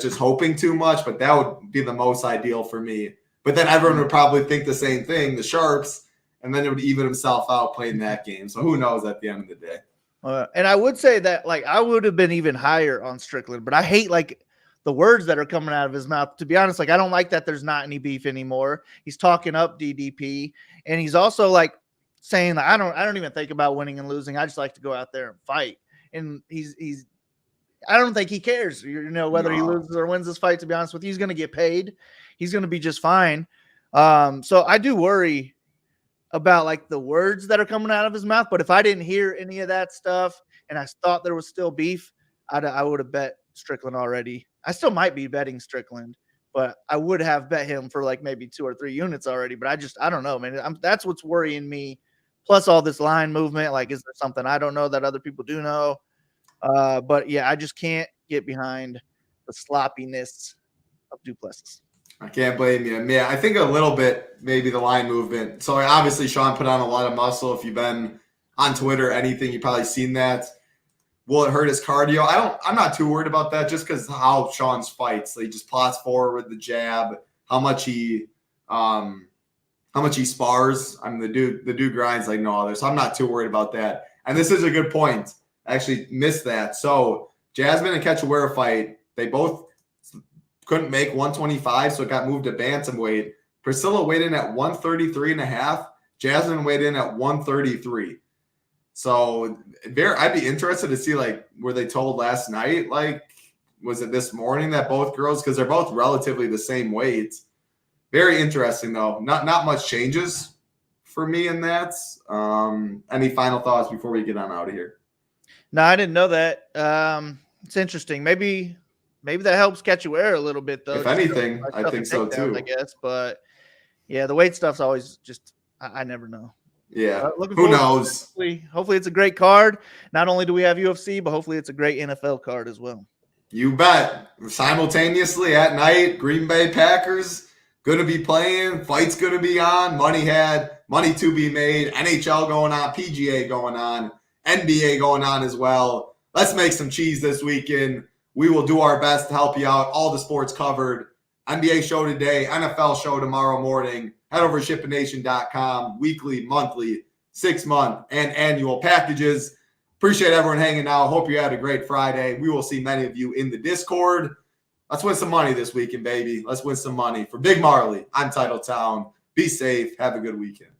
just hoping too much, but that would be the most ideal for me. But then everyone would probably think the same thing, the Sharps, and then it would even himself out playing that game. So who knows at the end of the day. And I would say that, like, I would have been even higher on Strickland, but I hate, like, the words that are coming out of his mouth. To be honest, like, I don't like that there's not any beef anymore. He's talking up DDP, and he's also, like, saying that I don't even think about winning and losing. I just like to go out there and fight. And he's I don't think he cares, whether he loses or wins this fight. To be honest with you, he's going to get paid. He's going to be just fine. So I do worry about, like, the words that are coming out of his mouth. But if I didn't hear any of that stuff and I thought there was still beef, I would have bet Strickland already. I still might be betting Strickland, but I would have bet him for like maybe 2 or 3 units already. But I don't know, man. That's what's worrying me. Plus all this line movement. Like, is there something I don't know that other people do know? But yeah, I just can't get behind the sloppiness of Duplessis. I can't blame you. Yeah, I think a little bit, maybe the line movement. So obviously Sean put on a lot of muscle. If you've been on Twitter or anything, you've probably seen that. Will it hurt his cardio? I'm not too worried about that just because how Sean's fights. He just plots forward with the jab, how much he spars. I mean, the dude grinds like no other. So I'm not too worried about that. And this is a good point. I actually missed that. So Jasmine and Cachoeira fight, they both couldn't make 125, so it got moved to bantamweight. Priscilla weighed in at 133.5. Jasmine weighed in at 133. So I'd be interested to see, like, were they told last night? Like, was it this morning that both girls, because they're both relatively the same weight. Very interesting, though. Not much changes for me in that. Any final thoughts before we get on out of here? No, I didn't know that. It's interesting. Maybe that helps Cachoeira a little bit, though. If anything, I think so too. I guess, but yeah, the weight stuff's always just I never know. Yeah, who knows? Hopefully it's a great card. Not only do we have UFC, but hopefully it's a great NFL card as well. You bet. Simultaneously at night, Green Bay Packers going to be playing. Fight's going to be on. Money to be made. NHL going on. PGA going on. NBA going on as well. Let's make some cheese this weekend. We will do our best to help you out. All the sports covered. NBA show today, NFL show tomorrow morning. Head over to SHIPITNation.com. Weekly, monthly, 6-month, and annual packages. Appreciate everyone hanging out. Hope you had a great Friday. We will see many of you in the Discord. Let's win some money this weekend, baby. Let's win some money. For Big Marley, I'm Titletown. Be safe. Have a good weekend.